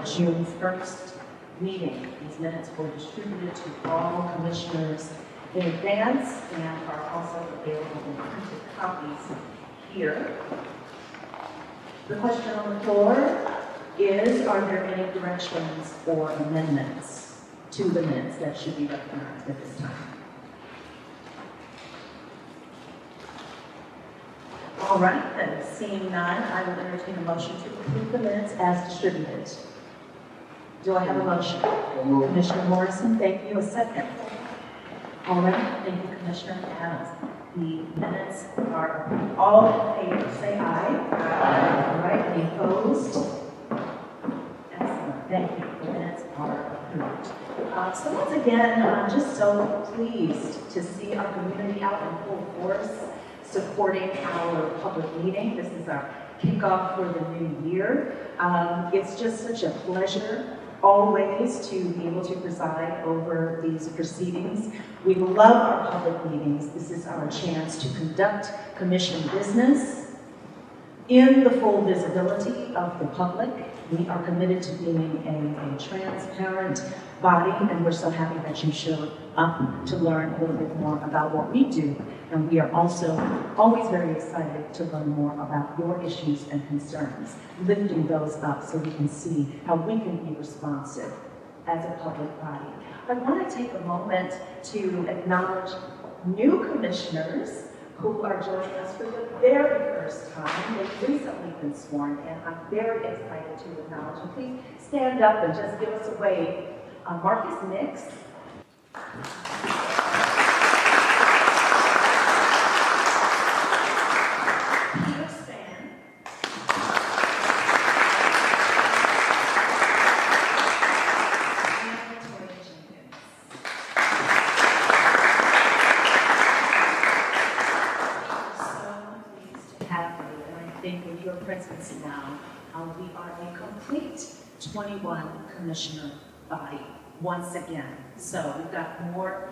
June 1st meeting. These minutes were distributed to all commissioners in advance and are also available in printed copies here. The question on the floor is, are there any corrections or amendments to the minutes that should be recognized at this time? All right, then, seeing none, I will entertain a motion to approve the minutes as distributed. Do I have a motion? Commissioner Morrison, thank you. A second. All right, thank you, Commissioner Adams. The minutes are approved. All in favor, say aye. Aye. All right, any opposed? Excellent, thank you. The minutes are approved. So once again, I'm just so pleased to see our community out in full force supporting our public meeting. This is our kickoff for the new year. It's just such a pleasure always to be able to preside over these proceedings. We love our public meetings. This is our chance to conduct commission business in the full visibility of the public. We are committed to being a transparent body, and we're so happy that you showed up to learn a little bit more about what we do. And we are also always very excited to learn more about your issues and concerns, lifting those up so we can see how we can be responsive as a public body. I want to take a moment to acknowledge new commissioners who are joining us for the very first time. They've recently been sworn in. I'm very excited to acknowledge them. Please stand up and just give us a wave. Marcus Nix. Peter Span. And Toya Jenkins. So pleased to have you, and I think with your presence now, we are a complete 21 commissioner body once again. So we've got more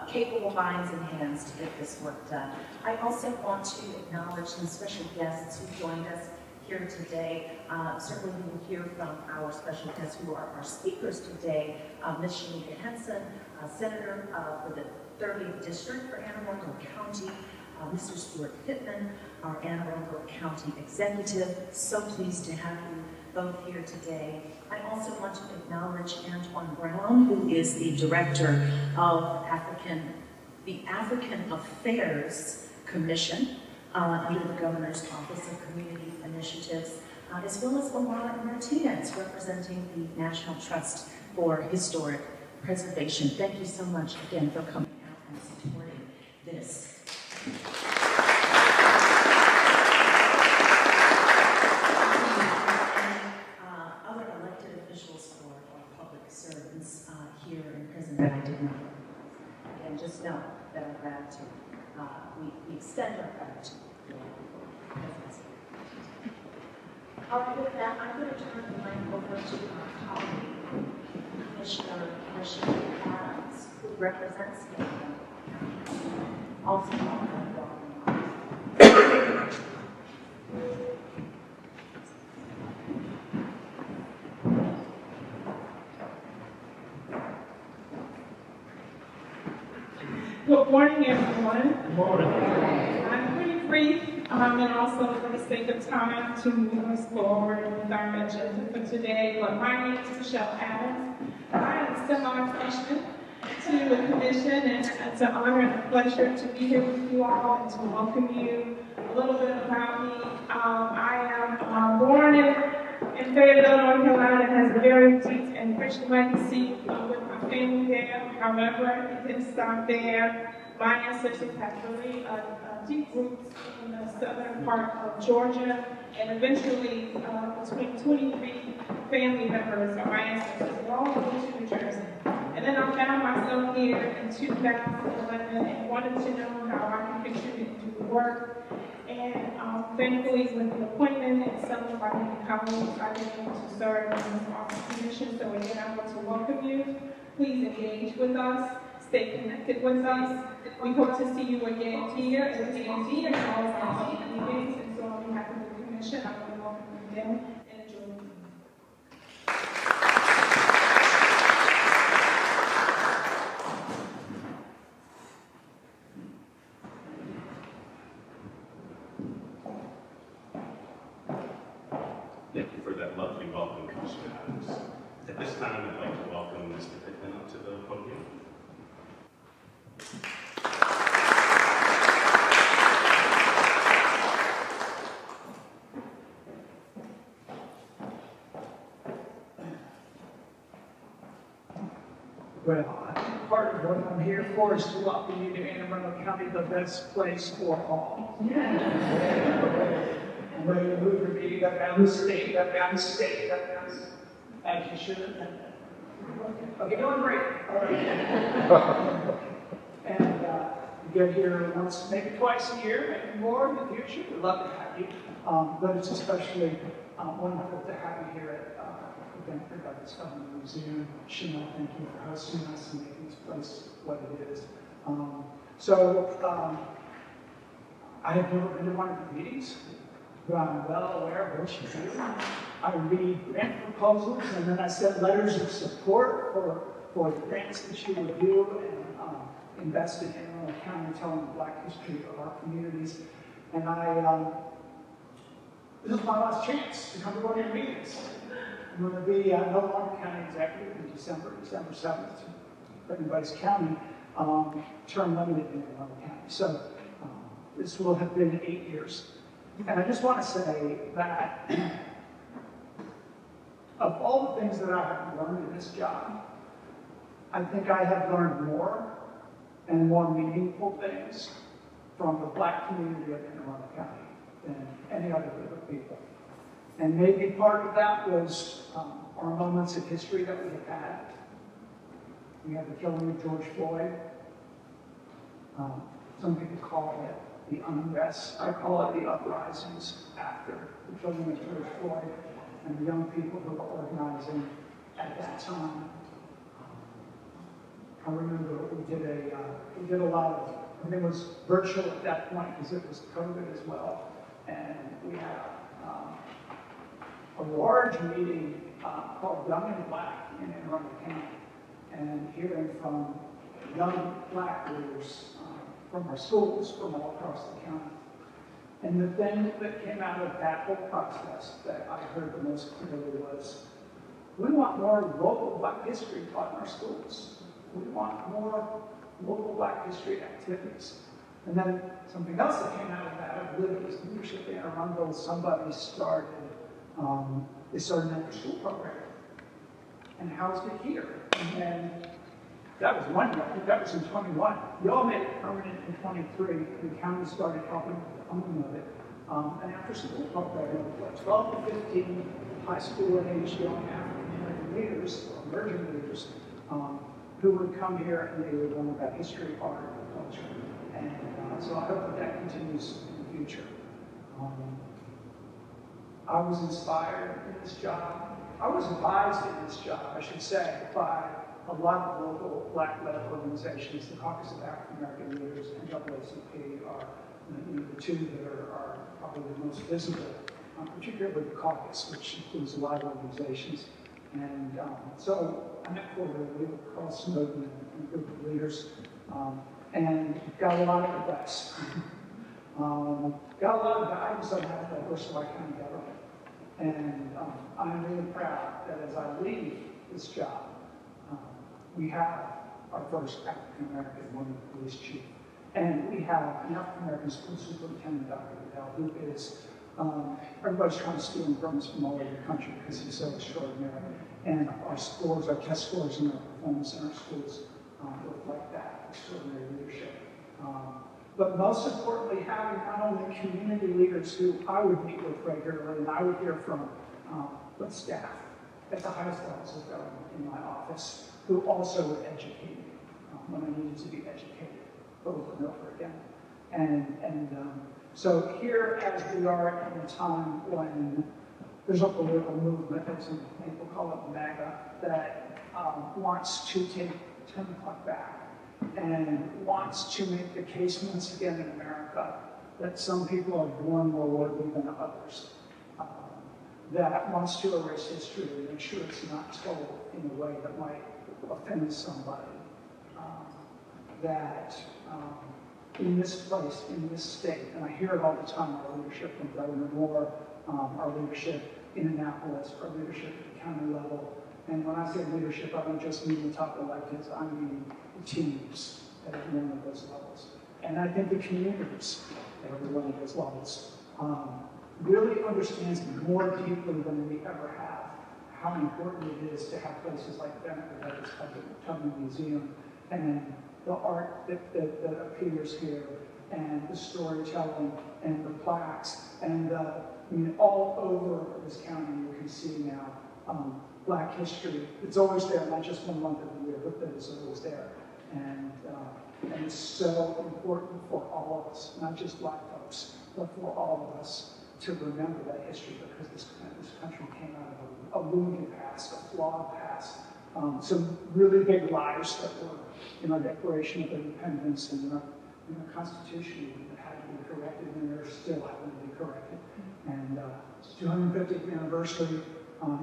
capable minds and hands to get this work done. I also want to acknowledge some special guests who joined us here today. Certainly we will hear from our special guests who are our speakers today. Ms. Shanika Henson, Senator for the 30th District for Anne Arundel County. Mr. Steuart Pittman, our Anne Arundel County Executive. So pleased to have you both here today. I also want to acknowledge Antoine Brown, who is the Director of the African Affairs Commission under the Governor's Office of Community Initiatives, as well as Omar Martinez, representing the National Trust for Historic Preservation. Thank you so much again for coming out and supporting this. Other elected officials or public servants here in prison that I did not recognize. Again, just know that our gratitude, we extend our gratitude for your presence. All right, with that, I'm going to turn the mic over to our colleague, Commissioner Rachelle Adams, who represents him. Also, good morning, everyone. Good morning. I'm pretty brief, and also for the sake of time to move us forward with our agenda for today. But my name is Rachelle Adams. I am a semi-freshman to the commission, and it's an honor and a pleasure to be here with you all and to welcome you. A little bit about me. I am born in Fayetteville, North Carolina, and has a very deep and rich legacy with my family there. However, it didn't stop there. My ancestors had really deep roots in the southern part of Georgia, and eventually between 23 family members of my ancestors were all moved to New Jersey. And then I found myself here in 2011 and wanted to know how I could contribute and do the work. And thankfully, with the appointment and some of my colleagues, I've been able to serve in this office position. So again, I want to welcome you. Please engage with us. Stay connected with us. We hope to see you again here at the DMD as well as our public meetings. And so on behalf of the commission, I want to welcome you again and enjoy the meeting. time, I'd like to welcome Mr. Pittman up to the podium. Well, I think part of what I'm here for is to welcome you to Anne Arundel County, the best place for all. I'm ready to move your meeting up down the state, up down the state, up down the state. As you should. Okay, doing great. All right. And you get here once, maybe twice a year, maybe more in the future. We'd love to have you. But it's especially wonderful to have you here at the Banneker-Douglass-Tubman Museum. Chanel, thank you for hosting us and making this place what it is. I have never been to one of the meetings, but I'm well aware of what you do. I read grant proposals, and then I send letters of support for the grants that you would do and invest in Arundel County, telling the Black history of our communities. And this is my last chance to come to one of your meetings. I'm going to be no longer county executive in December 7th, for everybody's county, term limited in Arundel County. So this will have been 8 years. And I just want to say that of all the things that I have learned in this job, I think I have learned more and more meaningful things from the Black community of Arundel County than any other group of people. And maybe part of that was our moments of history that we have had. We had the killing of George Floyd. Some people call it the unrest. I call it the uprisings after the killing of George Floyd and the young people who were organizing at that time. I remember we did a lot of, I think it was virtual at that point because it was COVID as well. And we had a large meeting called Young and Black in Arundel County, and hearing from young Black leaders from our schools from all across the county. And the thing that came out of that whole process that I heard the most clearly was, we want more local Black history taught in our schools. We want more local Black history activities. And then something else that came out of that, I believe it was leadership in Arundel, somebody started, they started an after-school program and housed it here. And then that was 1 year, I think that was in 21. We all made it permanent in 23. The county started helping with the funding of it. An after-school program of 12 to 15 high school age young African-American leaders, emerging leaders, who would come here and they would learn about history, art, and culture. And so I hope that that continues in the future. I was inspired in this job. I was advised in this job, I should say, by a lot of local Black-led organizations. The Caucus of African American Leaders and NAACP are the two that are probably the most visible, particularly the Caucus, which includes a lot of organizations. And so I met with Carl Snowden and a group of leaders, and got a lot of advice. Got a lot of guidance on how to diversify county government. And I'm really proud that as I leave this job, we have our first African American woman police chief. And we have an African American school superintendent, Dr. Rachelle, who is, everybody's trying to steal him from us from all over the country because he's so extraordinary. And our scores, our test scores and our performance in our schools reflect that extraordinary leadership. But most importantly, having not only community leaders who I would meet with regularly and I would hear from, but staff at the highest levels of government in my office who also would educate me when I needed to be educated over and over again. So here, as we are in a time when there's a political movement, as some people call it MAGA, that wants to turn the clock back and wants to make the case once again in America that some people are born more worthy than others, that wants to erase history and make sure it's not told in a way that might offend somebody, that in this place, in this state, and I hear it all the time, our leadership from Governor Moore, our leadership in Annapolis, our leadership at the county level, And when I say leadership, I don't just mean the top electeds, I mean the teams at every one of those levels. And I think the communities at every one of those levels really understands more deeply than we ever have how important it is to have places like Banneker-Douglass-Tubman Museum and the art that appears here and the storytelling and the plaques and all over this county you can see now Black history. It's always there, not just 1 month of the year, but it's always there. And it's so important for all of us, not just Black folks, but for all of us to remember that history, because this country came out of a wounded past, a flawed past. Some really big lies that were in our Declaration of Independence and in our Constitution that had to be corrected, and they're still having to be corrected. And it's 250th anniversary.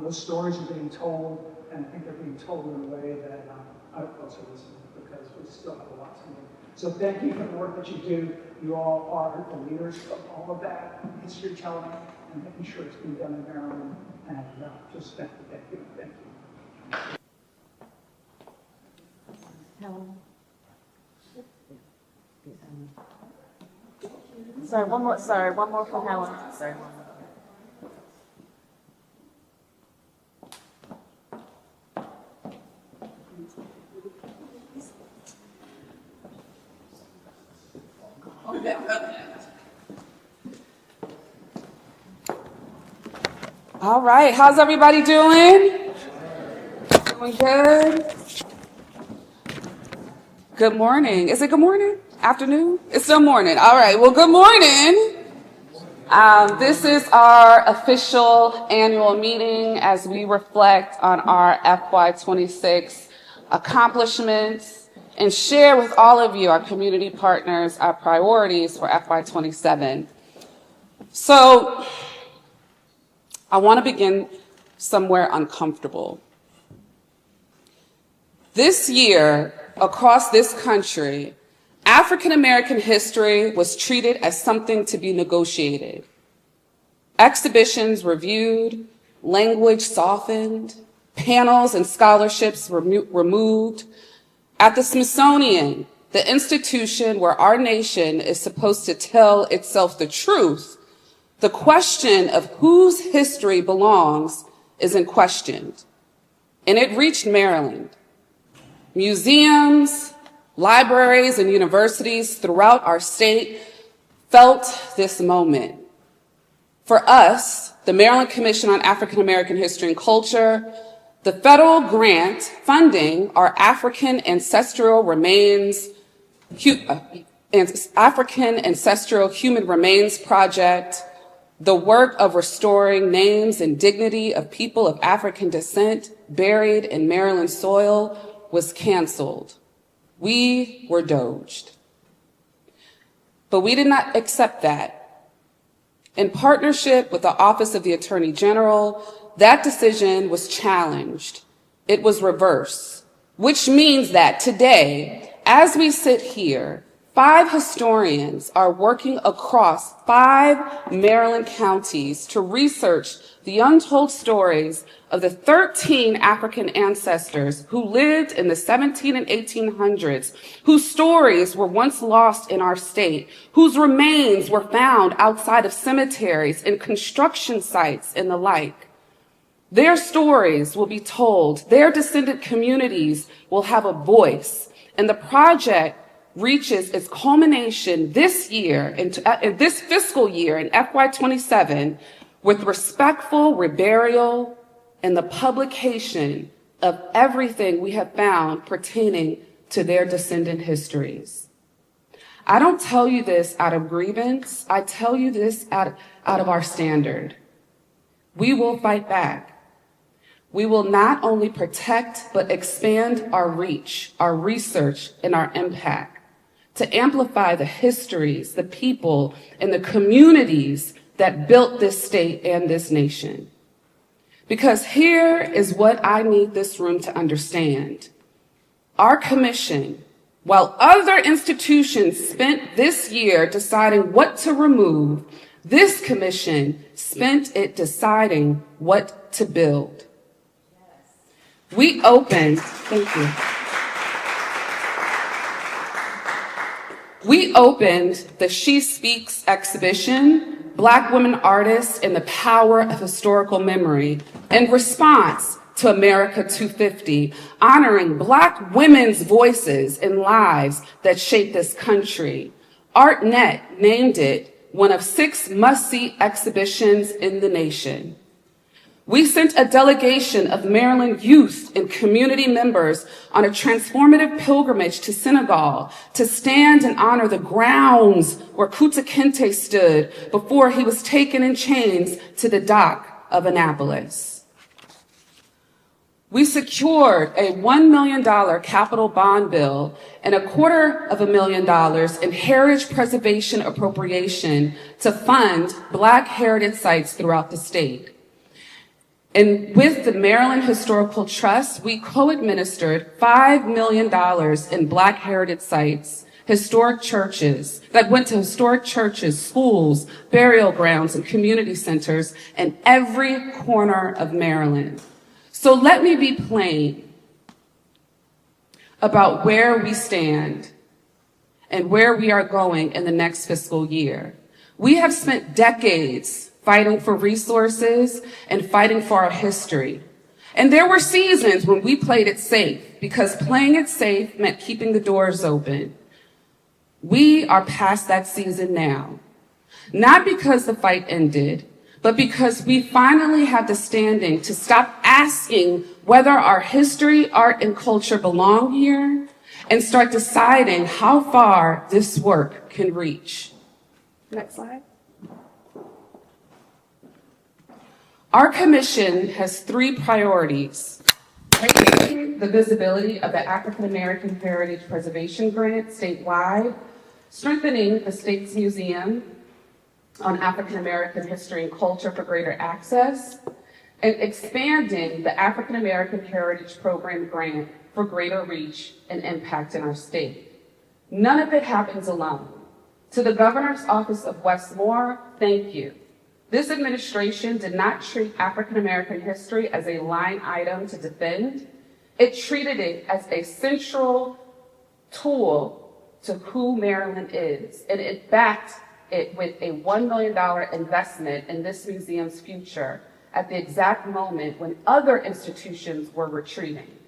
Those stories are being told, and I think they're being told in a way that I hope folks are listening, because we still have a lot to do. So thank you for the work that you do. You all are the leaders of all of that history telling and making sure it's being done in Maryland. And just thank you. Helen. Sorry, one more from Helen. Sorry. All right, how's everybody doing? Doing good? Good morning. Is it good morning? Afternoon? It's still morning. All right, well, good morning. This is our official annual meeting as we reflect on our FY26 accomplishments and share with all of you, our community partners, our priorities for FY27. So I want to begin somewhere uncomfortable. This year, across this country, African American history was treated as something to be negotiated. Exhibitions reviewed, language softened, panels and scholarships removed. At the Smithsonian, the institution where our nation is supposed to tell itself the truth, the question of whose history belongs isn't questioned. And it reached Maryland. Museums, libraries, and universities throughout our state felt this moment. For us, the Maryland Commission on African American History and Culture, the federal grant funding our African Ancestral Human Remains Project, the work of restoring names and dignity of people of African descent buried in Maryland soil was canceled. We were doged. But we did not accept that. In partnership with the Office of the Attorney General, that decision was challenged. It was reversed, which means that today, as we sit here, 5 historians are working across 5 Maryland counties to research the untold stories of the 13 African ancestors who lived in the 17 and 1800s, whose stories were once lost in our state, whose remains were found outside of cemeteries and construction sites and the like. Their stories will be told, their descendant communities will have a voice, and the project reaches its culmination this year, in this fiscal year in FY27, with respectful reburial and the publication of everything we have found pertaining to their descendant histories. I don't tell you this out of grievance. I tell you this out of our standard. We will fight back. We will not only protect, but expand our reach, our research, and our impact to amplify the histories, the people, and the communities that built this state and this nation. Because here is what I need this room to understand. Our commission, while other institutions spent this year deciding what to remove, this commission spent it deciding what to build. We opened, thank you. We opened the She Speaks exhibition, Black Women Artists and the Power of Historical Memory, in response to America 250, honoring Black women's voices and lives that shape this country. ArtNet named it one of 6 must-see exhibitions in the nation. We sent a delegation of Maryland youth and community members on a transformative pilgrimage to Senegal to stand and honor the grounds where Kunta Kinte stood before he was taken in chains to the dock of Annapolis. We secured a $1 million capital bond bill and $250,000 in heritage preservation appropriation to fund Black heritage sites throughout the state. And with the Maryland Historical Trust, we co-administered $5 million in Black heritage sites, historic churches, that went to historic churches, schools, burial grounds, and community centers in every corner of Maryland. So let me be plain about where we stand and where we are going in the next fiscal year. We have spent decades fighting for resources and fighting for our history. And there were seasons when we played it safe, because playing it safe meant keeping the doors open. We are past that season now. Not because the fight ended, but because we finally have the standing to stop asking whether our history, art, and culture belong here, and start deciding how far this work can reach. Next slide. Our commission has 3 priorities: raising the visibility of the African American Heritage Preservation Grant statewide, strengthening the state's museum on African American history and culture for greater access, and expanding the African American Heritage Program grant for greater reach and impact in our state. None of it happens alone. To the Governor's Office of Westmore, thank you. This administration did not treat African American history as a line item to defend. It treated it as a central tool to who Maryland is, and it backed it with a $1 million investment in this museum's future at the exact moment when other institutions were retreating.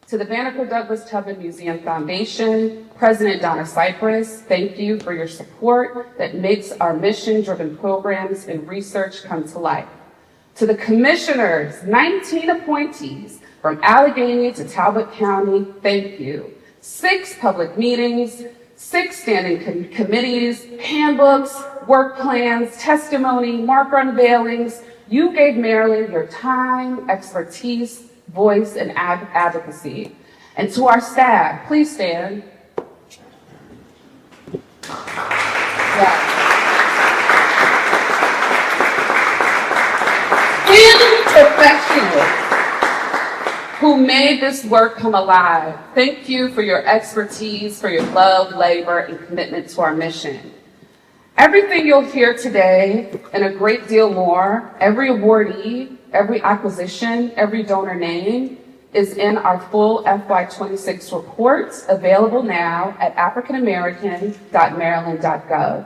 To the Banneker-Douglass-Tubman Museum Foundation, President Donna Cypress, thank you for your support that makes our mission-driven programs and research come to life. To the commissioners, 19 appointees from Allegheny to Talbot County, thank you. 6 public meetings, 6 standing committees, handbooks, work plans, testimony, marker unveilings. You gave Maryland your time, expertise, voice, and advocacy. And to our staff, please stand. Yeah. And professionals who made this work come alive. Thank you for your expertise, for your love, labor, and commitment to our mission. Everything you'll hear today, and a great deal more, every awardee, every acquisition, every donor name, is in our full FY26 report, available now at africanamerican.maryland.gov.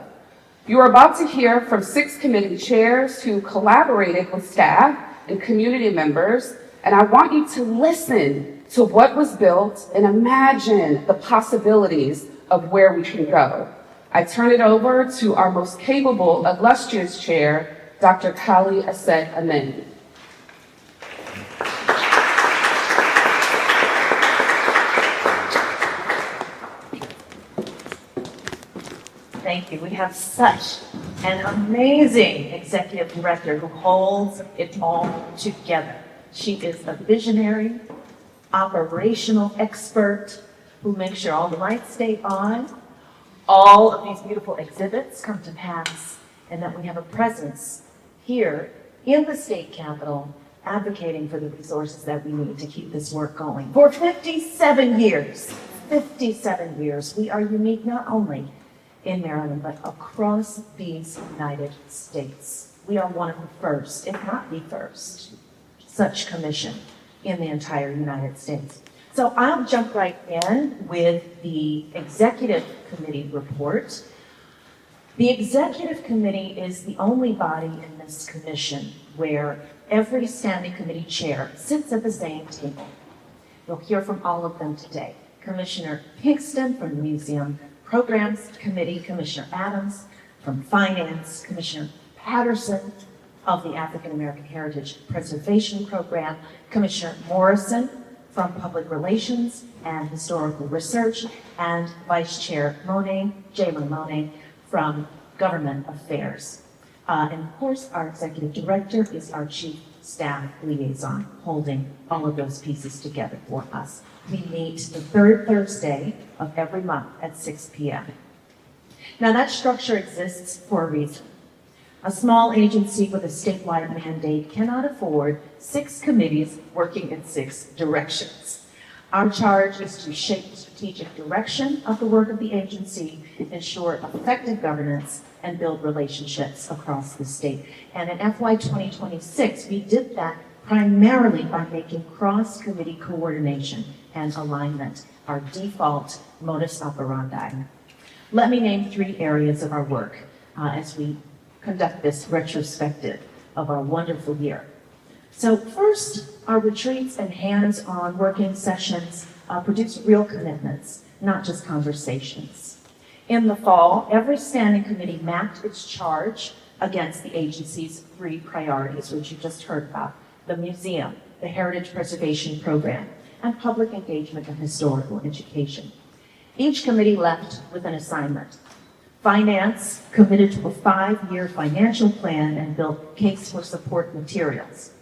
You are about to hear from 6 committee chairs who collaborated with staff and community members, and I want you to listen to what was built and imagine the possibilities of where we can go. I turn it over to our most capable, illustrious chair, Dr. Kali-Ahset. Thank you. We have such an amazing executive director who holds it all together. She is a visionary, operational expert who makes sure all the lights stay on, all of these beautiful exhibits come to pass, and that we have a presence here in the state capitol advocating for the resources that we need to keep this work going. For 57 years, we are unique not only in Maryland, but across these United States. We are one of the first, if not the first, such commission in the entire United States. So I'll jump right in with the Executive Committee report. The Executive Committee is the only body in this commission where every standing committee chair sits at the same table. You'll hear from all of them today. Commissioner Pinkston from the Museum Programs Committee, Commissioner Adams from Finance, Commissioner Patterson of the African American Heritage Preservation Program, Commissioner Morrison from Public Relations and Historical Research, and Vice Chair Jayla Monet from Government Affairs. And of course, our Executive Director is our Chief Staff Liaison, holding all of those pieces together for us. We meet the third Thursday of every month at 6 p.m. Now that structure exists for a reason. A small agency with a statewide mandate cannot afford 6 committees working in 6 directions. Our charge is to shape the strategic direction of the work of the agency, ensure effective governance, and build relationships across the state. And in FY 2026, we did that primarily by making cross-committee coordination and alignment our default modus operandi. Let me name 3 areas of our work as we conduct this retrospective of our wonderful year. So first, our retreats and hands-on working sessions produce real commitments, not just conversations. In the fall, every standing committee mapped its charge against the agency's 3 priorities, which you just heard about: the museum, the Heritage Preservation Program, and public engagement and historical education. Each committee left with an assignment. Finance committed to a 5-year financial plan and built case for support materials.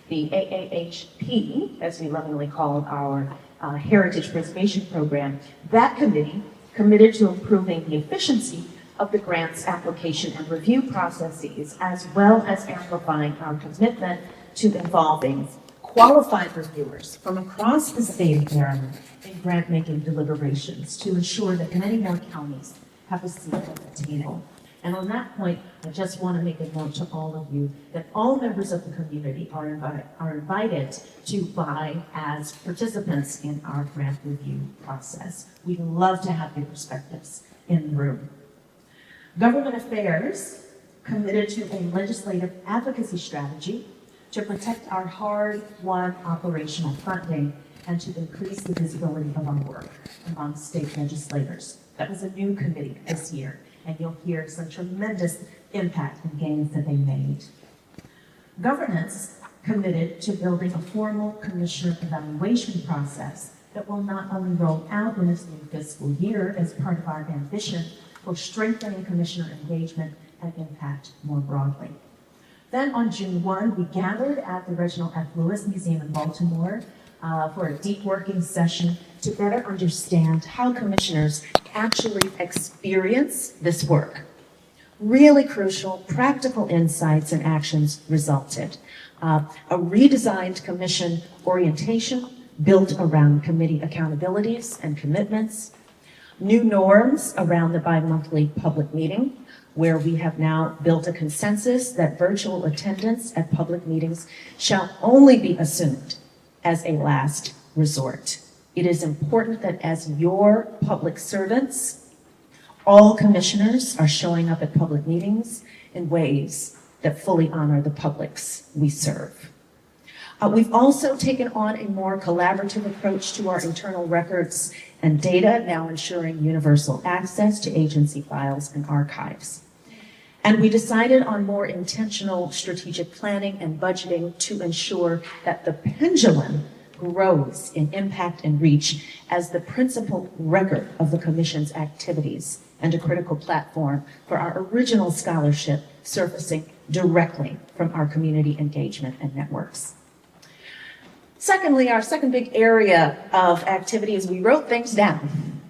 The AAHP, as we lovingly call our Heritage Preservation Program, that committee committed to improving the efficiency of the grants application and review processes, as well as amplifying our commitment to involving qualified reviewers from across the state of Maryland in grant-making deliberations to ensure that many more counties have a seat at the table. And on that point, I just want to make a note to all of you that all members of the community are invited to vie as participants in our grant review process. We'd love to have your perspectives in the room. Government Affairs committed to a legislative advocacy strategy to protect our hard-won operational funding and to increase the visibility of our work among state legislators. That was a new committee this year, and you'll hear some tremendous impact and gains that they made. Governance committed to building a formal commissioner evaluation process that will not only roll out in this new fiscal year as part of our ambition for strengthening commissioner engagement and impact more broadly. Then on June 1, we gathered at the Reginald F. Lewis Museum in Baltimore for a deep working session to better understand how commissioners actually experience this work. Really crucial, practical insights and actions resulted. A redesigned commission orientation built around committee accountabilities and commitments, new norms around the bi-monthly public meeting, where we have now built a consensus that virtual attendance at public meetings shall only be assumed as a last resort. It is important that as your public servants, all commissioners are showing up at public meetings in ways that fully honor the publics we serve. We've also taken on a more collaborative approach to our internal records and data, now ensuring universal access to agency files and archives. And we decided on more intentional strategic planning and budgeting to ensure that the pendulum grows in impact and reach as the principal record of the Commission's activities and a critical platform for our original scholarship surfacing directly from our community engagement and networks. Secondly, our second big area of activity is we wrote things down.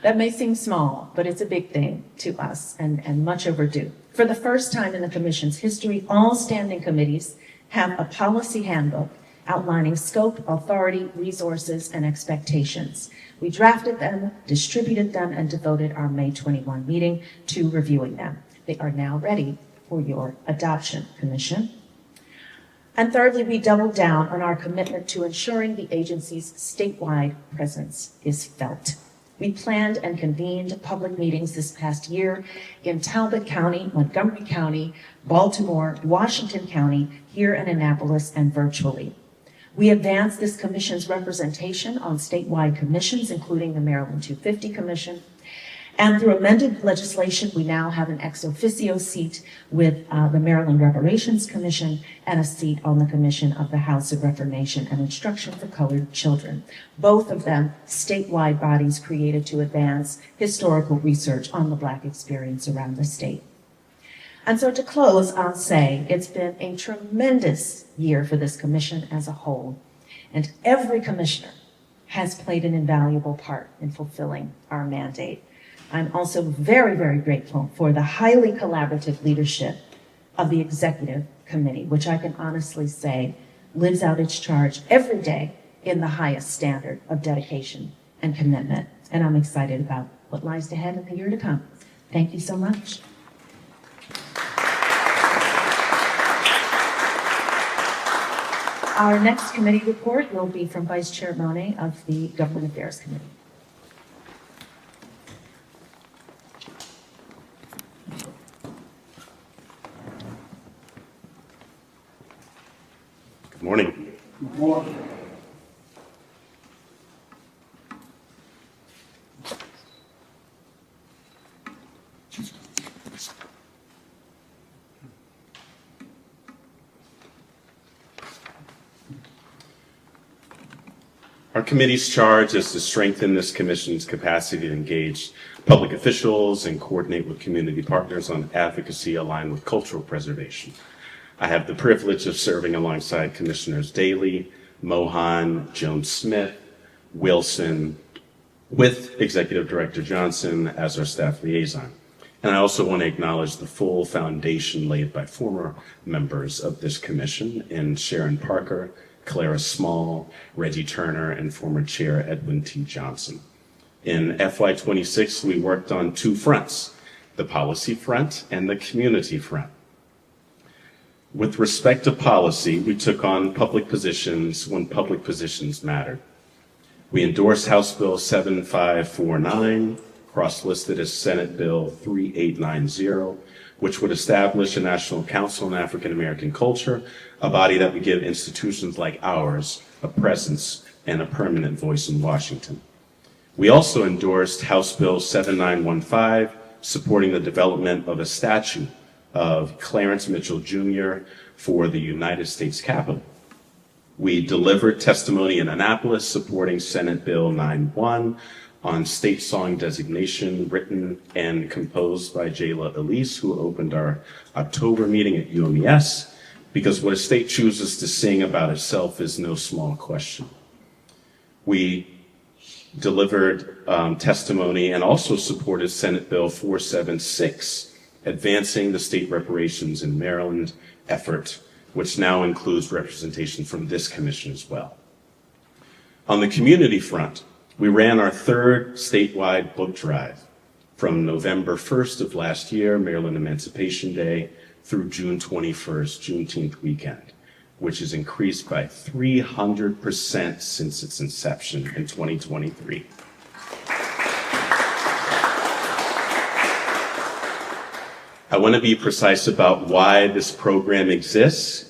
That may seem small, but it's a big thing to us and much overdue. For the first time in the Commission's history, all standing committees have a policy handbook outlining scope, authority, resources, and expectations. We drafted them, distributed them, and devoted our May 21 meeting to reviewing them. They are now ready for your adoption, Commission. And thirdly, we doubled down on our commitment to ensuring the agency's statewide presence is felt. We planned and convened public meetings this past year in Talbot County, Montgomery County, Baltimore, Washington County, here in Annapolis, and virtually. We advanced this commission's representation on statewide commissions, including the Maryland 250 Commission. And through amended legislation, we now have an ex officio seat with the Maryland Reparations Commission and a seat on the Commission of the House of Reformation and Instruction for Colored Children, both of them statewide bodies created to advance historical research on the Black experience around the state. And so to close, I'll say it's been a tremendous year for this commission as a whole, and every commissioner has played an invaluable part in fulfilling our mandate. I'm also very, very grateful for the highly collaborative leadership of the executive committee, which I can honestly say lives out its charge every day in the highest standard of dedication and commitment. And I'm excited about what lies ahead in the year to come. Thank you so much. Our next committee report will be from Vice Chair Monet of the Government Affairs Committee. Good morning. Good morning. Our committee's charge is to strengthen this commission's capacity to engage public officials and coordinate with community partners on advocacy aligned with cultural preservation. I have the privilege of serving alongside Commissioners Daley, Mohan, Jones-Smith, Wilson, with Executive Director Johnson as our staff liaison. And I also want to acknowledge the full foundation laid by former members of this commission in Sharon Parker, Clara Small, Reggie Turner, and former Chair Edwin T. Johnson. In FY26, we worked on two fronts, the policy front and the community front. With respect to policy, we took on public positions when public positions mattered. We endorsed House Bill 7549, cross-listed as Senate Bill 3890, which would establish a National Council on African American Culture, a body that would give institutions like ours a presence and a permanent voice in Washington. We also endorsed House Bill 7915, supporting the development of a statue of Clarence Mitchell Jr. for the United States Capitol. We delivered testimony in Annapolis supporting Senate Bill 91 on state song designation, written and composed by Jayla Elise, who opened our October meeting at UMES, because what a state chooses to sing about itself is no small question. We delivered testimony and also supported Senate Bill 476, advancing the state reparations in Maryland effort, which now includes representation from this commission as well. On the community front, we ran our third statewide book drive from November 1st of last year, Maryland Emancipation Day, through June 21st, Juneteenth weekend, which has increased by 300% since its inception in 2023. I want to be precise about why this program exists.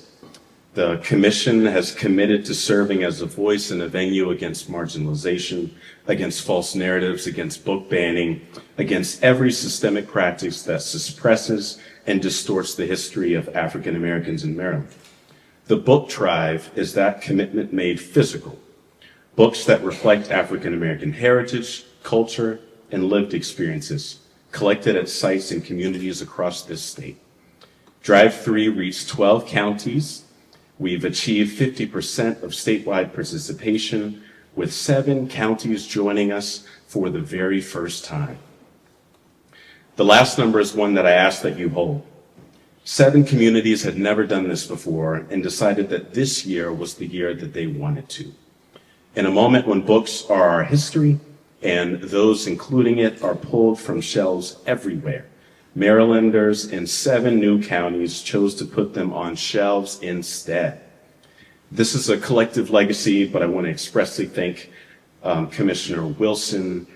The Commission has committed to serving as a voice and a venue against marginalization, against false narratives, against book banning, against every systemic practice that suppresses and distorts the history of African Americans in Maryland. The book drive is that commitment made physical. Books that reflect African American heritage, culture, and lived experiences, collected at sites and communities across this state. Drive 3 reached 12 counties. We've achieved 50% of statewide participation, with 7 counties joining us for the very first time. The last number is one that I ask that you hold. 7 communities had never done this before and decided that this year was the year that they wanted to. In a moment when books are our history and those including it are pulled from shelves everywhere, Marylanders in 7 new counties chose to put them on shelves instead. This is a collective legacy, but I want to expressly thank Commissioner Wilson,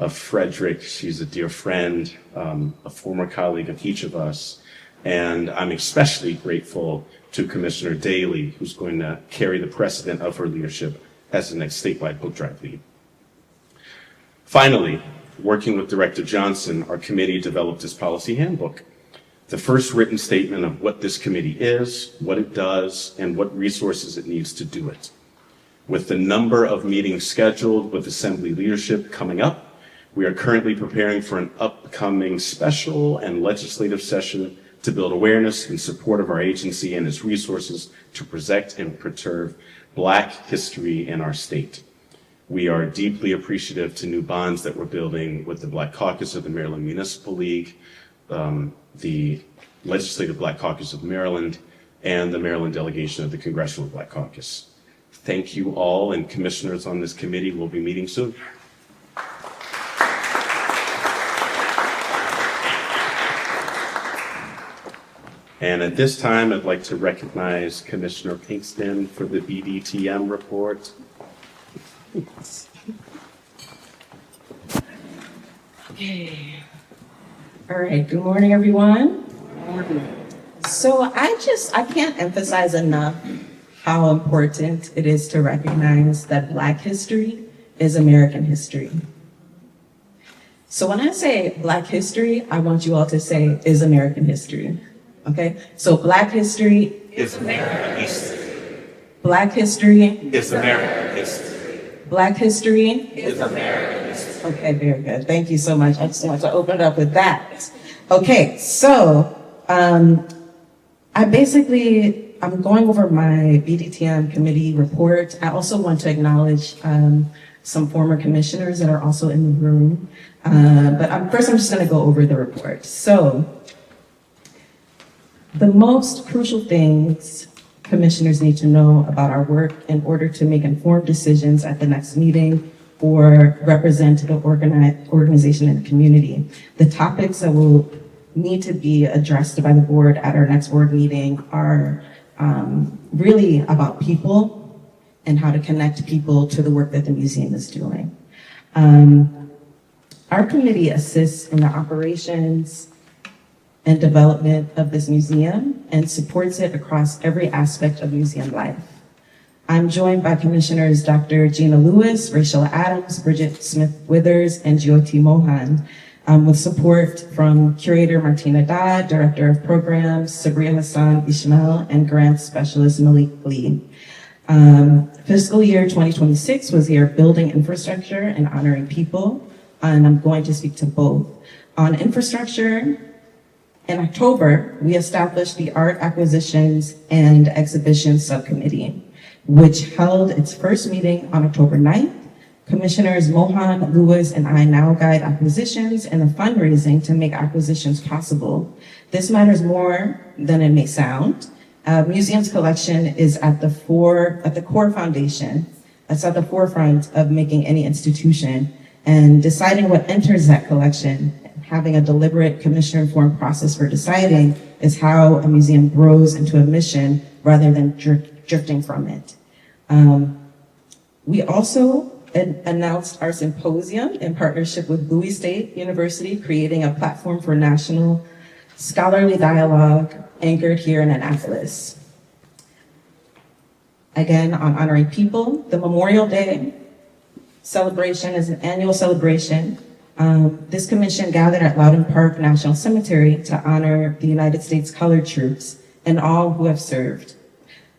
Frederick. She's a dear friend, a former colleague of each of us. And I'm especially grateful to Commissioner Daly, who's going to carry the precedent of her leadership as the next statewide book drive lead. Finally, working with Director Johnson, our committee developed this policy handbook, the first written statement of what this committee is, what it does, and what resources it needs to do it. With the number of meetings scheduled with Assembly leadership coming up, we are currently preparing for an upcoming special and legislative session to build awareness in support of our agency and its resources to protect and preserve Black history in our state. We are deeply appreciative to new bonds that we're building with the Black Caucus of the Maryland Municipal League, the Legislative Black Caucus of Maryland, and the Maryland delegation of the Congressional Black Caucus. Thank you all, and commissioners on this committee will be meeting soon. And at this time, I'd like to recognize Commissioner Pinkston for the BDTM report. Okay. All right. Good morning, everyone. Good morning. So I can't emphasize enough how important it is to recognize that Black history is American history. So when I say Black history, I want you all to say is American history. Okay? So Black history is American history. Black history is American history. Black history is American history. Okay, very good. Thank you so much. I just want to open it up with that. Okay, so I'm going over my BDTM committee report. I also want to acknowledge some former commissioners that are also in the room. But first I'm just going to go over the report. So the most crucial things commissioners need to know about our work in order to make informed decisions at the next meeting or represent the organization and the community. The topics that will need to be addressed by the board at our next board meeting are really about people and how to connect people to the work that the museum is doing. Our committee assists in the operations and development of this museum and supports it across every aspect of museum life. I'm joined by Commissioners Dr. Gina Lewis, Rachelle Adams, Bridget Smith-Withers, and Jyoti Mohan, with support from Curator Martina Dodd, Director of Programs, Sabria Hassan Ishmael, and Grant Specialist Malik Lee. Fiscal year 2026 was the year of building infrastructure and honoring people, and I'm going to speak to both. On infrastructure, in October, we established the Art Acquisitions and Exhibitions Subcommittee, which held its first meeting on October 9th. Commissioners Mohan, Lewis, and I now guide acquisitions and the fundraising to make acquisitions possible. This matters more than it may sound. Museum's collection is at the core foundation. That's at the forefront of making any institution, and deciding what enters that collection, having a deliberate commissioner-informed process for deciding, is how a museum grows into a mission rather than drifting from it. We also announced our symposium in partnership with Bowie State University, creating a platform for national scholarly dialogue anchored here in Annapolis. Again, on honoring people, the Memorial Day celebration is an annual celebration. This commission gathered at Loudon Park National Cemetery to honor the United States colored troops and all who have served.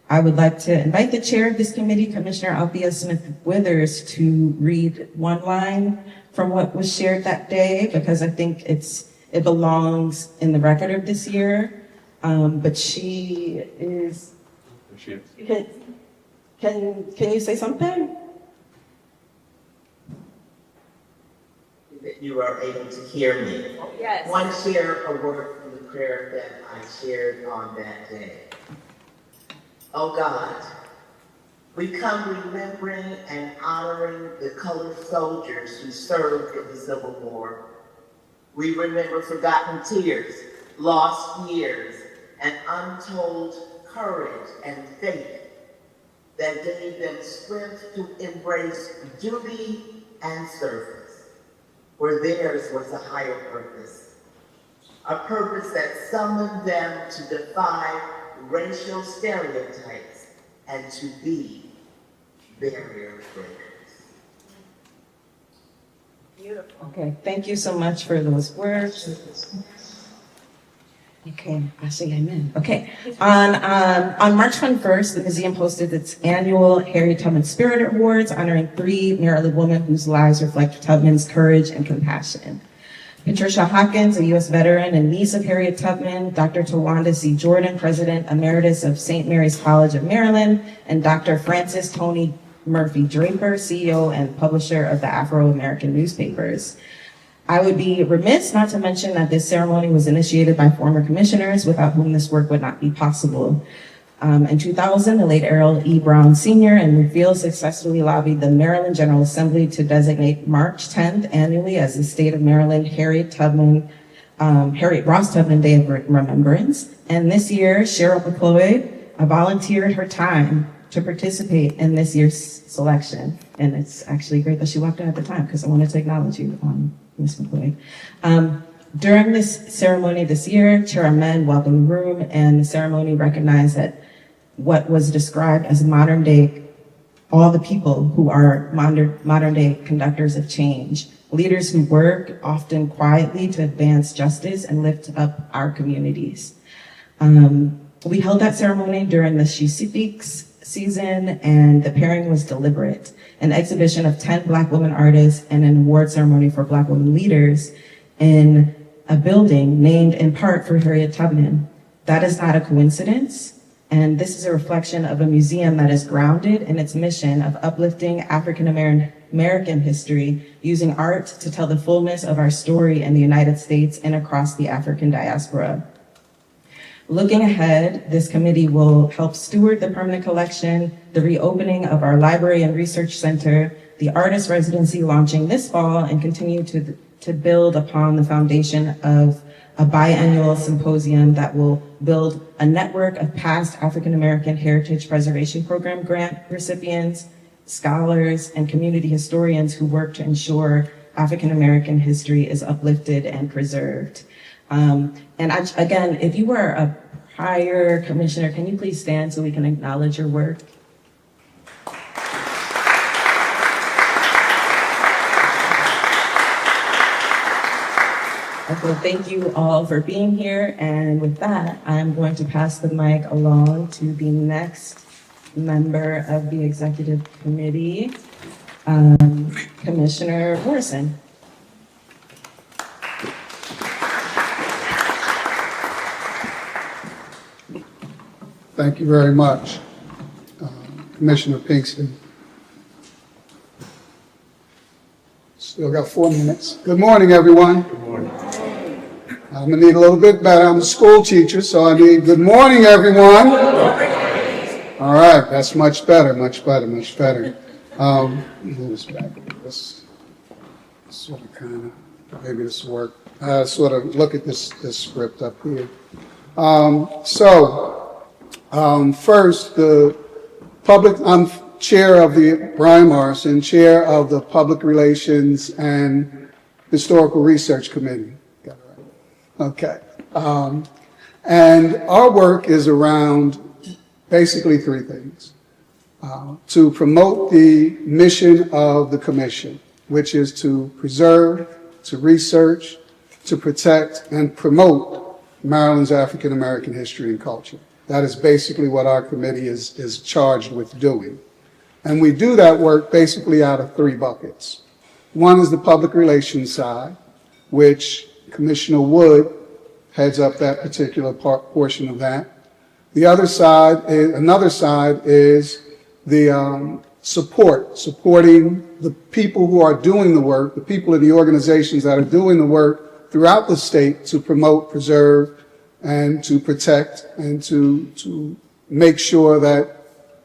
I would like to invite the chair of this committee, Commissioner Althea Smith-Withers, to read one line from what was shared that day, because I think it belongs in the record of this year. But she is. Can you say something? That you are able to hear me. Yes. One share a word from the prayer that I shared on that day. Oh God, we come remembering and honoring the colored soldiers who served in the Civil War. We remember forgotten tears, lost years, and untold courage and faith. that gave them strength to embrace duty and service, where theirs was a higher purpose, a purpose that summoned them to defy racial stereotypes and to be barrier breakers. Beautiful. Okay, thank you so much for those words. Okay, I say amen. Okay, on March 21st, the museum hosted its annual Harriet Tubman Spirit Awards, honoring 3 Maryland women whose lives reflect Tubman's courage and compassion. Patricia Hawkins, a U.S. veteran and niece of Harriet Tubman, Dr. Tawanda C. Jordan, President Emeritus of St. Mary's College of Maryland, and Dr. Francis Tony Murphy Draper, CEO and publisher of the Afro-American newspapers. I would be remiss not to mention that this ceremony was initiated by former commissioners without whom this work would not be possible. In 2000, the late Errol E. Brown Sr. and Lucille successfully lobbied the Maryland General Assembly to designate March 10th annually as the State of Maryland Harriet Ross Tubman Day of Remembrance. And this year, Cheryl McCloy volunteered her time to participate in this year's selection. And it's actually great that she walked out at the time because I wanted to acknowledge you, Ms. McCloy. During this ceremony this year, Chair Ahmed welcomed the room, and the ceremony recognized that what was described as modern day, all the people who are modern day conductors of change, leaders who work often quietly to advance justice and lift up our communities. We held that ceremony during the She Speaks season, and the pairing was deliberate. An exhibition of 10 Black women artists and an award ceremony for Black women leaders in a building named in part for Harriet Tubman. That is not a coincidence, and this is a reflection of a museum that is grounded in its mission of uplifting African American history, using art to tell the fullness of our story in the United States and across the African diaspora. Looking ahead, this committee will help steward the permanent collection, the reopening of our library and research center, the artist residency launching this fall, and continue to build upon the foundation of a biannual symposium that will build a network of past African American Heritage Preservation Program grant recipients, scholars, and community historians who work to ensure African American history is uplifted and preserved. Again, if you were a prior commissioner, can you please stand so we can acknowledge your work? Okay, thank you all for being here. And with that, I'm going to pass the mic along to the next member of the executive committee, Commissioner Morrison. Thank you very much, Commissioner Pinkston. Still got 4 minutes. Good morning, everyone. Good morning. I'm gonna need a little bit better. I'm a school teacher, so I need good morning, everyone. Good morning. All right, that's much better, much better, much better. Move this back. This sort of kind of, maybe this will work. Sort of look at this script up here. First, the public, I'm chair of the, Brian Morrison, chair of the Public Relations and Historical Research Committee. Got it right. Okay. And our work is around basically 3 things. To promote the mission of the commission, which is to preserve, to research, to protect, and promote Maryland's African American history and culture. That is basically what our committee is charged with doing. And we do that work basically out of 3 buckets. One is the public relations side, which Commissioner Wood heads up that particular portion of that. The other side, another side is the supporting the people who are doing the work, the people in the organizations that are doing the work throughout the state to promote, preserve, and to protect and to make sure that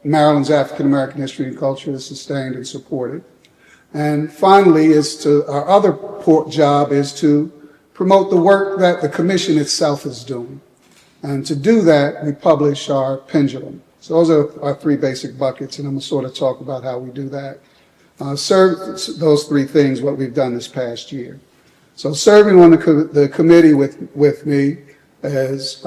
Maryland's African American history and culture is sustained and supported. And finally, our other job is to promote the work that the commission itself is doing. And to do that, we publish our pendulum. So those are our three basic buckets, and I'm going to sort of talk about how we do that. Serve those three things, what we've done this past year. So serving on the committee with me is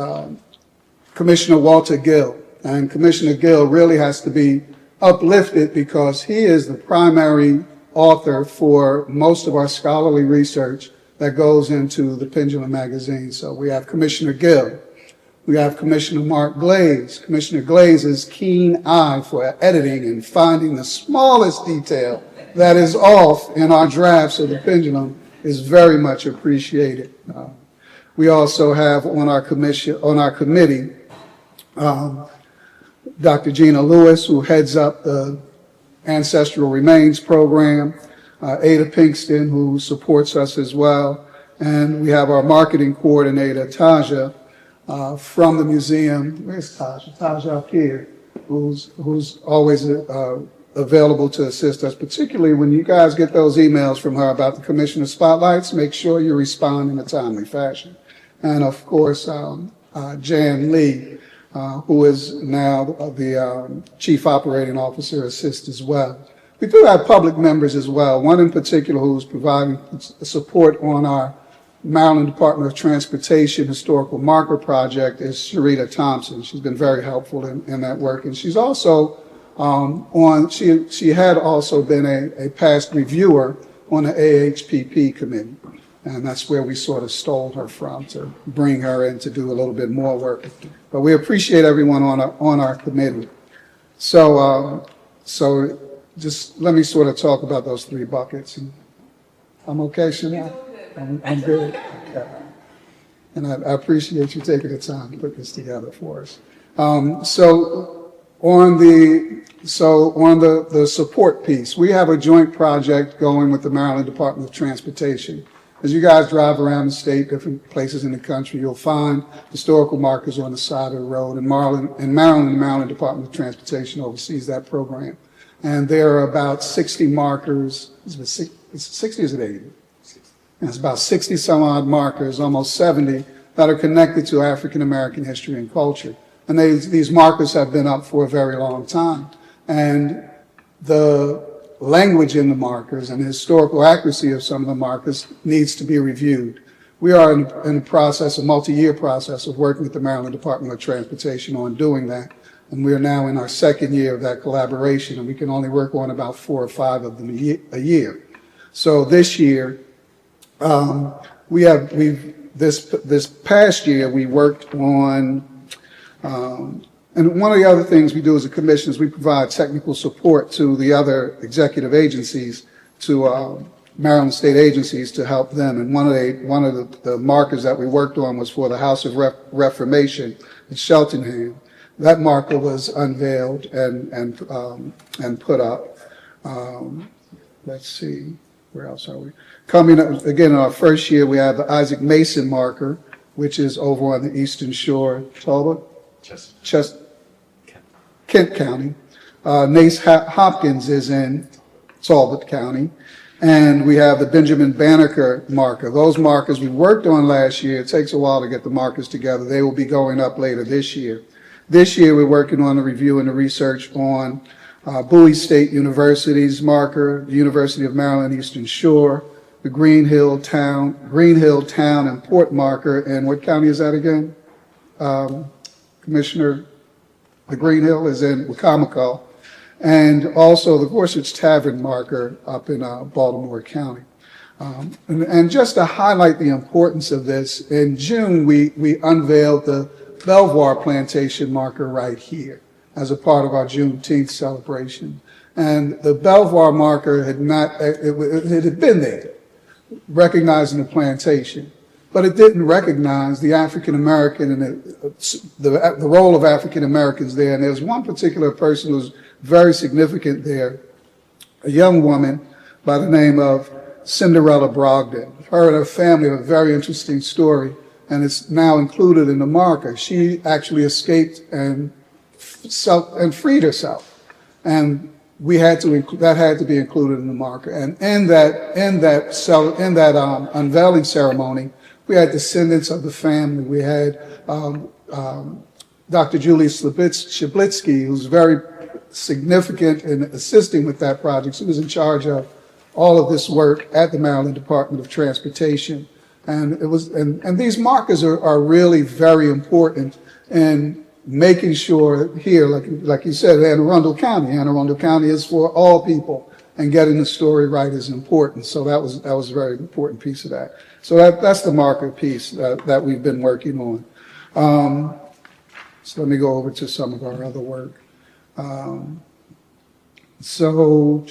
Commissioner Walter Gill. And Commissioner Gill really has to be uplifted because he is the primary author for most of our scholarly research that goes into the Pendulum magazine. So we have Commissioner Gill. We have Commissioner Mark Glaze. Commissioner Glaze's keen eye for editing and finding the smallest detail that is off in our drafts of the Pendulum is very much appreciated. We also have on our committee, Dr. Gina Lewis, who heads up the Ancestral Remains Program, Ada Pinkston, who supports us as well, and we have our marketing coordinator, Taja, from the museum. Where's Taja? Taja up here, who's always available to assist us, particularly when you guys get those emails from her about the Commissioner Spotlights. Make sure you respond in a timely fashion. And of course, Jan Lee, who is now the Chief Operating Officer, assists as well. We do have public members as well. One in particular who's providing support on our Maryland Department of Transportation Historical Marker Project is Sharita Thompson. She's been very helpful in that work. And she's also she had also been a past reviewer on the AHPP committee. And that's where we sort of stole her from, to bring her in to do a little bit more work. But we appreciate everyone on our committee. So just let me sort of talk about those three buckets. I'm okay, Shania? I'm good. Okay. And I appreciate you taking the time to put this together for us. So on the support piece, we have a joint project going with the Maryland Department of Transportation. As you guys drive around the state, different places in the country, you'll find historical markers on the side of the road. And Maryland, the Maryland Department of Transportation oversees that program. And there are about 60 markers. Is it 60 or is it 80? And it's about 60 some odd markers, almost 70, that are connected to African American history and culture. And these markers have been up for a very long time. And the language in the markers and the historical accuracy of some of the markers needs to be reviewed. We are in a process, a multi-year process of working with the Maryland Department of Transportation on doing that. And we are now in our second year of that collaboration, and we can only work on about 4 or 5 of them a year. So this year, this past year, we worked on, and one of the other things we do as a commission is we provide technical support to the other executive agencies, to Maryland state agencies, to help them. And one of the markers that we worked on was for the House of Reformation in Cheltenham. That marker was unveiled and put up. Let's see, where else are we? Coming up again in our first year, we have the Isaac Mason marker, which is over on the Eastern Shore, Talbot, Kent County. Nace Hopkins is in Talbot County. And we have the Benjamin Banneker marker. Those markers we worked on last year. It takes a while to get the markers together. They will be going up later this year. This year we're working on the review and the research on Bowie State University's marker, the University of Maryland Eastern Shore, the Green Hill Town and Port marker. And what county is that again? Commissioner, the Green Hill is in Wacomico. And also the Gorsuch Tavern marker up in Baltimore County. And just to highlight the importance of this, in June we unveiled the Belvoir Plantation marker right here as a part of our Juneteenth celebration. And the Belvoir marker had been there, recognizing the plantation, but it didn't recognize the African American and the role of African Americans there. And there's one particular person who's very significant there, a young woman by the name of Cinderella Brogdon. Her and her family have a very interesting story, and it's now included in the marker. She actually escaped and freed herself, and that had to be included in the marker. And in that unveiling ceremony, we had descendants of the family. We had Dr. Julie Shablitsky, who's very significant in assisting with that project. She was in charge of all of this work at the Maryland Department of Transportation. And it was, and these markers are really very important in making sure here, like you said, Arundel County is for all people, and getting the story right is important. So that was a very important piece of that. So that's the marker piece that we've been working on. So let me go over to some of our other work. So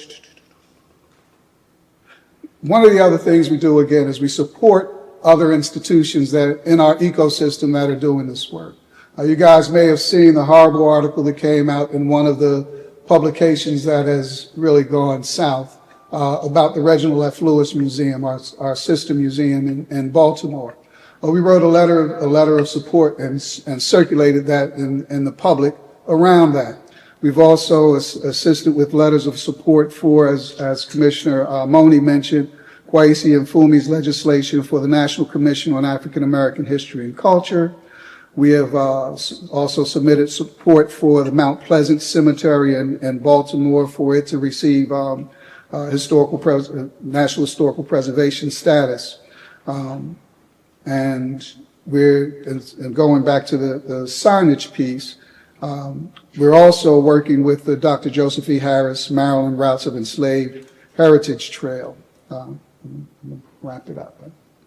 one of the other things we do, again, is we support other institutions that in our ecosystem that are doing this work. You guys may have seen the horrible article that came out in one of the publications that has really gone south about the Reginald F. Lewis Museum, our sister museum in Baltimore. We wrote a letter of support and circulated that in the public around that. We've also assisted with letters of support for, as Commissioner Mone mentioned, Kwesi and Fumi's legislation for the National Commission on African American History and Culture. We have also submitted support for the Mount Pleasant Cemetery in Baltimore for it to receive National Historical Preservation status. And going back to the signage piece, we're also working with the Dr. Joseph E. Harris Maryland Routes of Enslaved Heritage Trail. Wrap it up.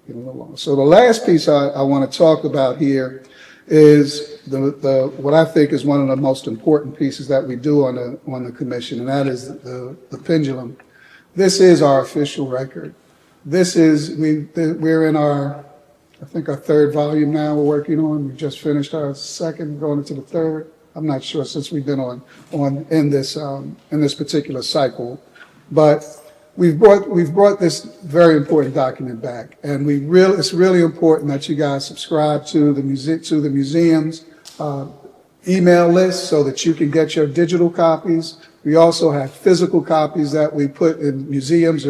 Get a little longer. So the last piece I want to talk about here is what I think is one of the most important pieces that we do on the commission, and that is the pendulum. This is our official record. This is we're in our third volume now. We're working on. We just finished our second, going into the third. I'm not sure since we've been in this particular cycle, but we've brought this very important document back, and it's really important that you guys subscribe to the museum's email list so that you can get your digital copies. We also have physical copies that we put in museums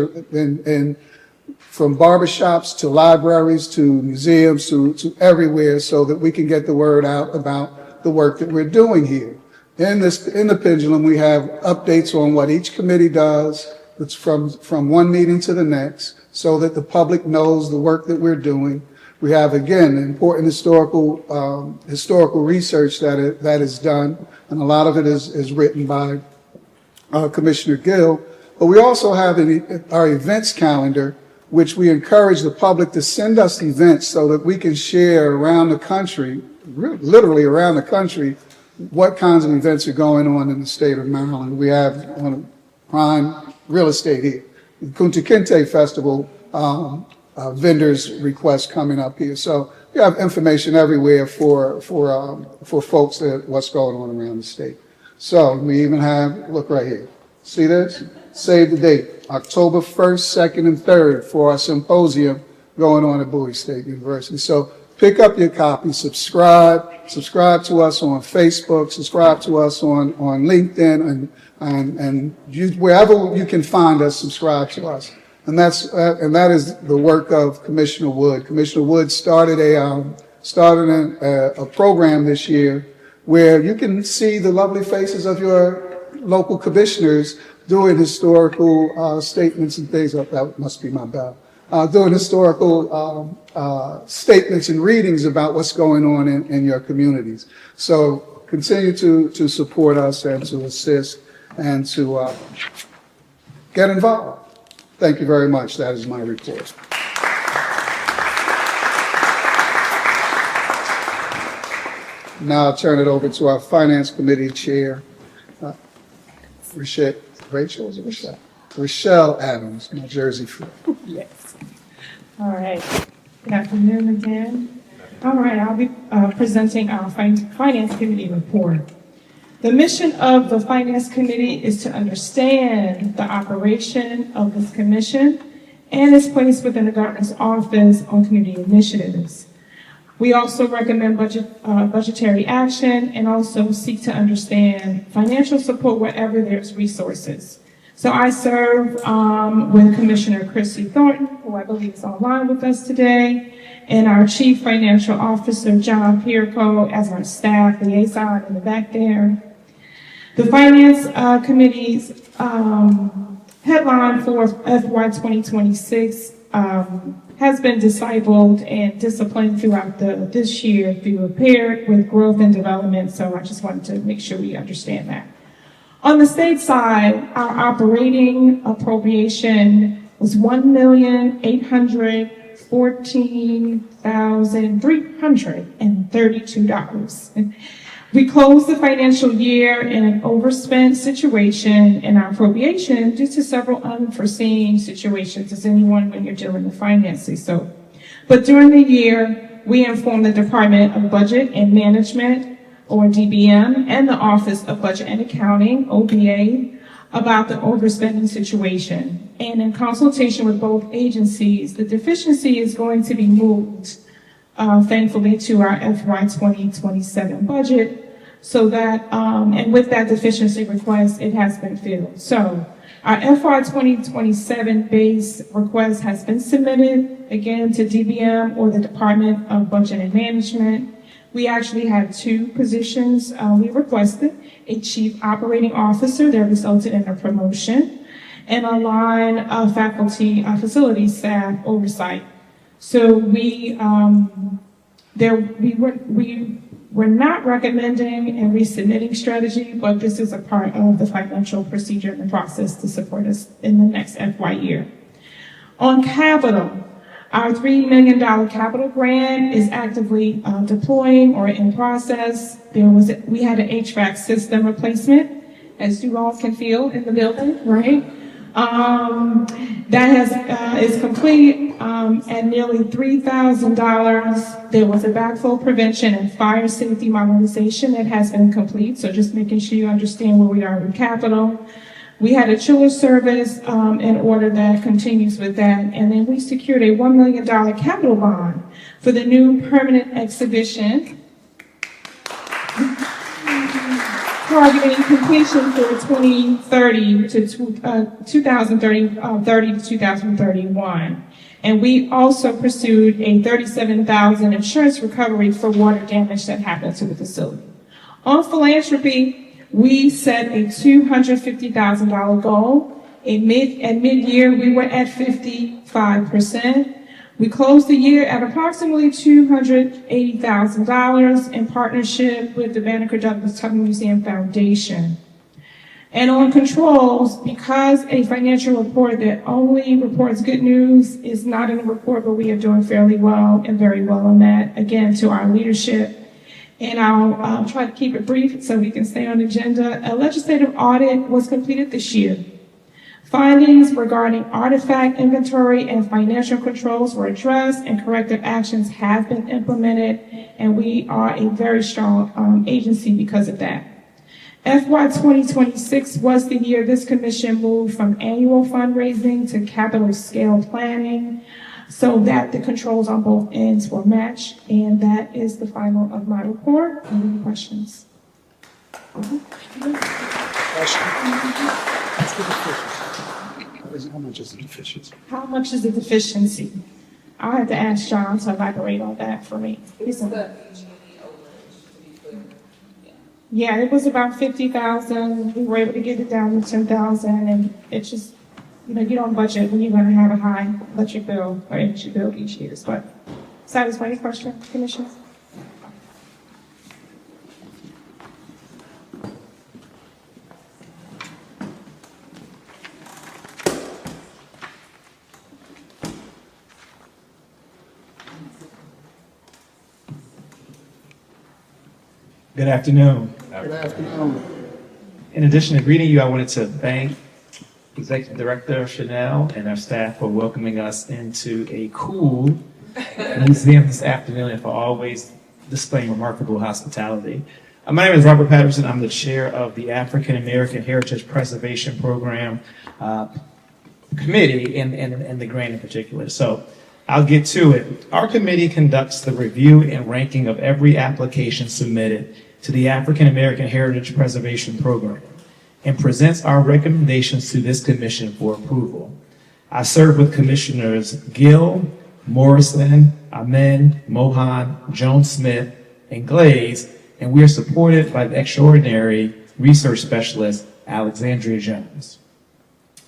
from barbershops to libraries to museums to everywhere, so that we can get the word out about the work that we're doing here. In the pendulum, we have updates on what each committee does. It's from one meeting to the next, so that the public knows the work that we're doing. We have, again, important historical research that is done, and a lot of it is written by Commissioner Gill. But we also have our events calendar, which we encourage the public to send us events so that we can share around the country, literally around the country, what kinds of events are going on in the state of Maryland. We have on prime real estate here, the Kunta Kinte Festival vendors request coming up here. So you have information everywhere for folks that what's going on around the state. So we even have, look right here. See this? Save the date, October 1st, 2nd, and 3rd for our symposium going on at Bowie State University. So pick up your copy, subscribe to us on Facebook, subscribe to us on LinkedIn, and wherever you can find us, subscribe to us. And that is the work of Commissioner Wood. Commissioner Wood started a program this year where you can see the lovely faces of your local commissioners doing historical statements and things. That must be my bell. Doing historical statements and readings about what's going on in your communities. So continue to support us and to assist and to get involved. Thank you very much. That is my report. Now I'll turn it over to our Finance Committee Chair, Rachelle Adams, New Jersey friend. Yes. All right. Good afternoon again. All right, I'll be presenting our Finance Committee report. The mission of the Finance Committee is to understand the operation of this commission and its place within the Governor's Office on Community Initiatives. We also recommend budgetary action and also seek to understand financial support wherever there's resources. So I serve with Commissioner Chrissy Thornton who I believe is online with us today, and our Chief Financial Officer, John Pierco, as our staff liaison in the back there. The Finance Committee's headline for FY 2026 has been discipled and disciplined throughout this year through paired with growth and development, so I just wanted to make sure we understand that. On the state side, our operating appropriation was $1,814,332. We closed the financial year in an overspent situation in our appropriation due to several unforeseen situations, as anyone when you're dealing with finances. But during the year, we informed the Department of Budget and Management, or DBM, and the Office of Budget and Accounting, OBA, about the overspending situation. And in consultation with both agencies, the deficiency is going to be moved, thankfully, to our FY 2027 budget, so that, and with that deficiency request, it has been filled. So our FY 2027 base request has been submitted, again, to DBM, or the Department of Budget and Management. We actually had two positions we requested, a Chief Operating Officer that resulted in a promotion, and a line of faculty facility staff oversight. So we were not recommending a resubmitting strategy, but this is a part of the financial procedure and the process to support us in the next FY year. On capital, our $3 million capital grant is actively deploying or in process. We had an HVAC system replacement, as you all can feel in the building, right? That is complete at nearly $3,000. There was a backflow prevention and fire safety modernization that has been complete. So just making sure you understand where we are with capital. We had a chiller service in order that continues with that. And then we secured a $1 million capital bond for the new permanent exhibition, targeting completion for 2030 to 2031. And we also pursued a $37,000 insurance recovery for water damage that happened to the facility. On philanthropy, we set a $250,000 goal. At mid-year, we were at 55%. We closed the year at approximately $280,000 in partnership with the Banneker-Douglass-Tubman Museum Foundation. And on controls, because a financial report that only reports good news is not in the report, but we are doing fairly well and very well on that, again, to our leadership. And I'll try to keep it brief so we can stay on agenda. A legislative audit was completed this year. Findings regarding artifact inventory and financial controls were addressed, and corrective actions have been implemented, and we are a very strong agency because of that. FY 2026 was the year this commission moved from annual fundraising to capital scale planning, so that the controls on both ends were matched, and that is the final of my report. Any questions? How much is the deficiency? How much is the deficiency? I'll have to ask John to elaborate on that for me. Yeah, it was about 50,000. We were able to get it down to 10,000, and it's just, you don't budget when you're going to have a high electric bill or energy bill each year. But satisfy your question, Commissioner? Good afternoon. Good afternoon. In addition to greeting you, I wanted to thank Executive Director Chanel and our staff for welcoming us into a cool museum this afternoon and for always displaying remarkable hospitality. My name is Robert Patterson. I'm the chair of the African American Heritage Preservation Program Committee and the grant in particular. So I'll get to it. Our committee conducts the review and ranking of every application submitted to the African American Heritage Preservation Program and presents our recommendations to this commission for approval. I serve with Commissioners Gill, Morrison, Amen, Mohan, Jones-Smith, and Glaze, and we are supported by the extraordinary research specialist, Alexandria Jones.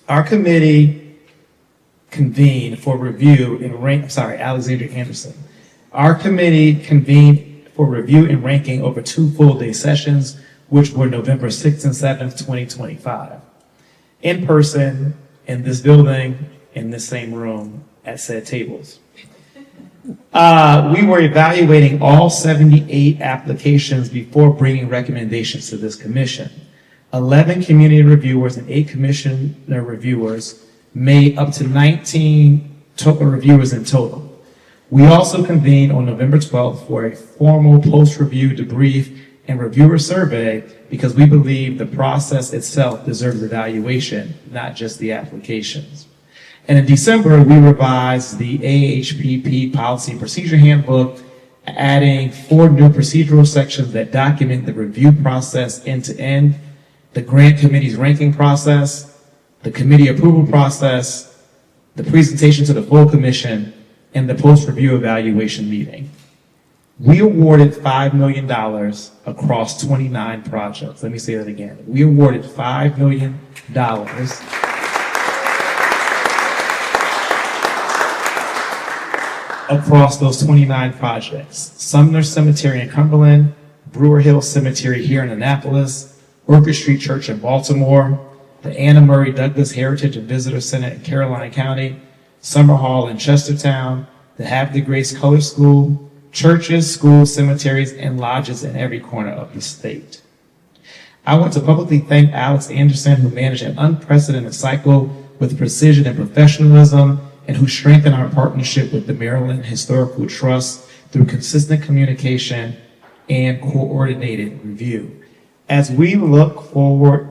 Our committee convened for review and Alexandria Anderson. Our committee convened for review and ranking over 2 full-day sessions, which were November 6th and 7th, 2025. In person, in this building, in this same room, at said tables. We were evaluating all 78 applications before bringing recommendations to this commission. 11 community reviewers and 8 commissioner reviewers made up to 19 reviewers in total. We also convened on November 12th for a formal post-review debrief and reviewer survey because we believe the process itself deserves evaluation, not just the applications. And in December, we revised the AHPP Policy and Procedure Handbook, adding 4 new procedural sections that document the review process end to end, the grant committee's ranking process, the committee approval process, the presentation to the full commission, and the post-review evaluation meeting. We awarded $5 million across 29 projects. Let me say that again. We awarded $5 million across those 29 projects. Sumner Cemetery in Cumberland, Brewer Hill Cemetery here in Annapolis, Orchard Street Church in Baltimore, the Anna Murray Douglas Heritage and Visitor Center in Caroline County, Summer Hall in Chestertown, the Have the Grace Color School, churches, schools, cemeteries, and lodges in every corner of the state. I want to publicly thank Alex Anderson, who managed an unprecedented cycle with precision and professionalism, and who strengthened our partnership with the Maryland Historical Trust through consistent communication and coordinated review. As we look toward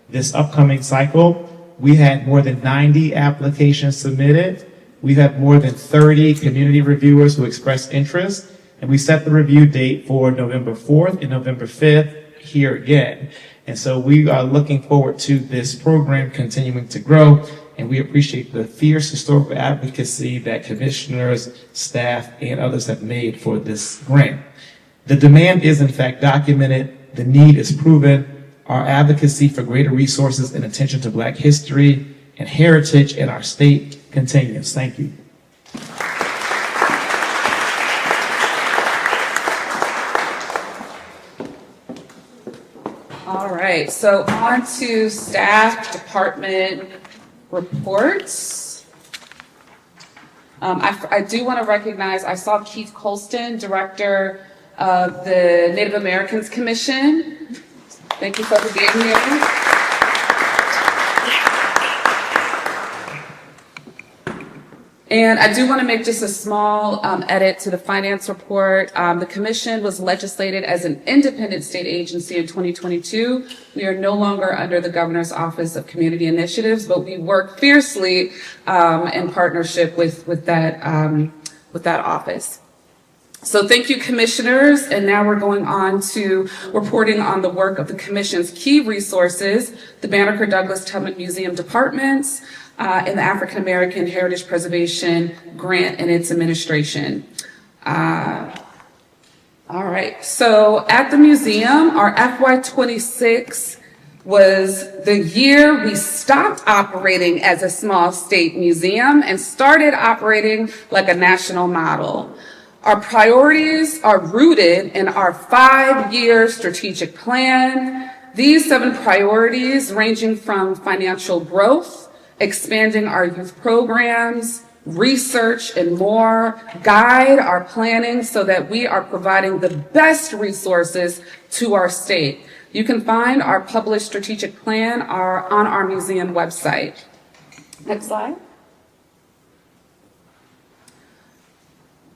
this upcoming cycle, we had more than 90 applications submitted. We've had more than 30 community reviewers who expressed interest, and we set the review date for November 4th and November 5th here again. And so we are looking forward to this program continuing to grow, and we appreciate the fierce historical advocacy that commissioners, staff, and others have made for this grant. The demand is in fact documented, the need is proven, our advocacy for greater resources and attention to Black history and heritage in our state continues. Thank you. All right, so on to staff department reports. I do want to recognize, I saw Keith Colston, director of the Native Americans Commission. Thank you for being here. And I do want to make just a small edit to the finance report. The commission was legislated as an independent state agency in 2022. We are no longer under the Governor's Office of Community Initiatives, but we work fiercely in partnership with that office. So thank you, commissioners. And now we're going on to reporting on the work of the commission's key resources, the Banneker-Douglass-Tubman Museum departments, in the African American Heritage Preservation Grant and its administration. All right, so at the museum, our FY26 was the year we stopped operating as a small state museum and started operating like a national model. Our priorities are rooted in our 5-year strategic plan. These 7 priorities, ranging from financial growth, expanding our youth programs, research, and more, guide our planning so that we are providing the best resources to our state. You can find our published strategic plan on our museum website. Next slide.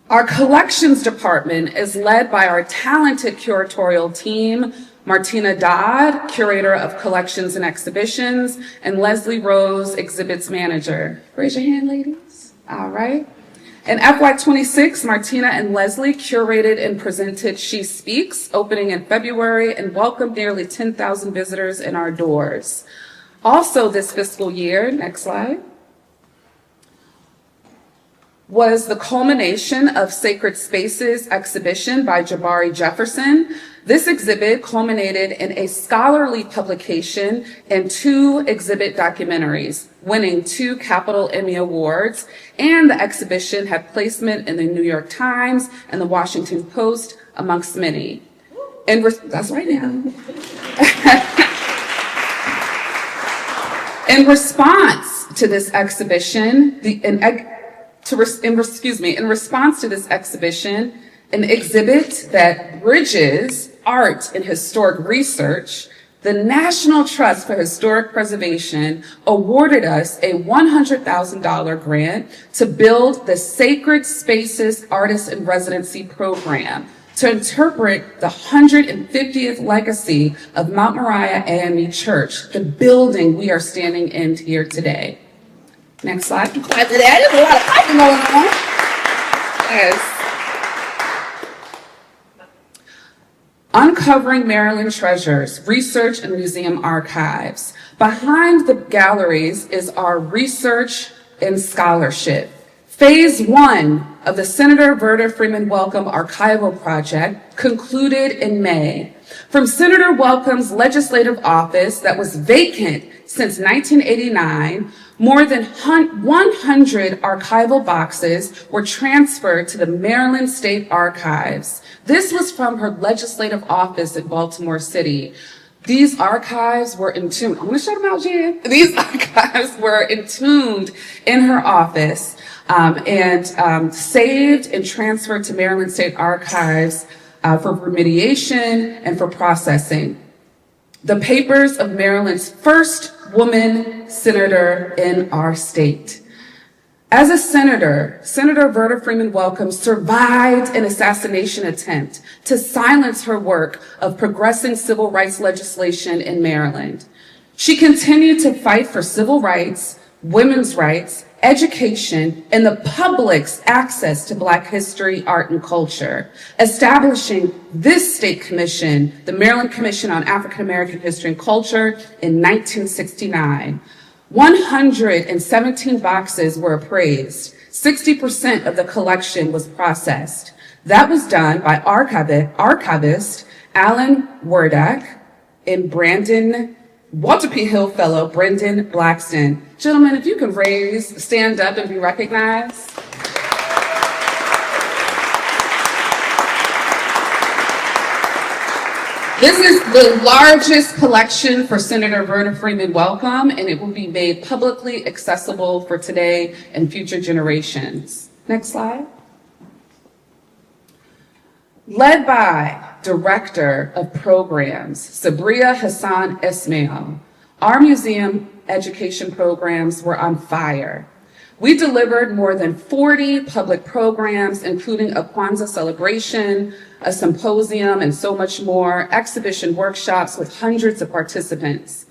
Our collections department is led by our talented curatorial team, Martina Dodd, Curator of Collections and Exhibitions, and Leslie Rose, Exhibits Manager. Raise your hand, ladies. All right. In FY26, Martina and Leslie curated and presented She Speaks, opening in February, and welcomed nearly 10,000 visitors in our doors. Also this fiscal year, next slide, was the culmination of Sacred Spaces exhibition by Jabari Jefferson. This exhibit culminated in a scholarly publication and 2 exhibit documentaries, winning 2 Capital Emmy Awards, and the exhibition had placement in the New York Times and the Washington Post, amongst many. And that's right now. In response to this exhibition, in response to this exhibition, an exhibit that bridges art and historic research, the National Trust for Historic Preservation awarded us a $100,000 grant to build the Sacred Spaces Artist in Residency program to interpret the 150th legacy of Mount Moriah AME Church, the building we are standing in here today. Next slide. After that, there's a lot of typing going on. Yes. Uncovering Maryland Treasures, Research and Museum Archives. Behind the galleries is our research and scholarship. Phase 1 of the Senator Verda Freeman Welcome Archival Project concluded in May. From Senator Welcome's legislative office that was vacant since 1989, more than 100 archival boxes were transferred to the Maryland State Archives. This was from her legislative office in Baltimore City. These archives were entombed. I'm going to show them out, Jan. These archives were entombed in her office and saved and transferred to Maryland State Archives for remediation and for processing. The papers of Maryland's first woman senator in our state. As a senator, Senator Verda Freeman Welcome survived an assassination attempt to silence her work of progressing civil rights legislation in Maryland. She continued to fight for civil rights, women's rights, education, and the public's access to Black history, art, and culture, establishing this state commission, the Maryland Commission on African American History and Culture, in 1969. 117 boxes were appraised. 60% of the collection was processed. That was done by archivist Alan Werdak and Walter P. Hill Fellow Brendan Blackston. Gentlemen, if you can stand up and be recognized. This is the largest collection for Senator Verda Freeman Welcome, and it will be made publicly accessible for today and future generations. Next slide. Led by Director of Programs, Sabria Hassan Ismail, our museum education programs were on fire. We delivered more than 40 public programs, including a Kwanzaa celebration, a symposium, and so much more, exhibition workshops with hundreds of participants,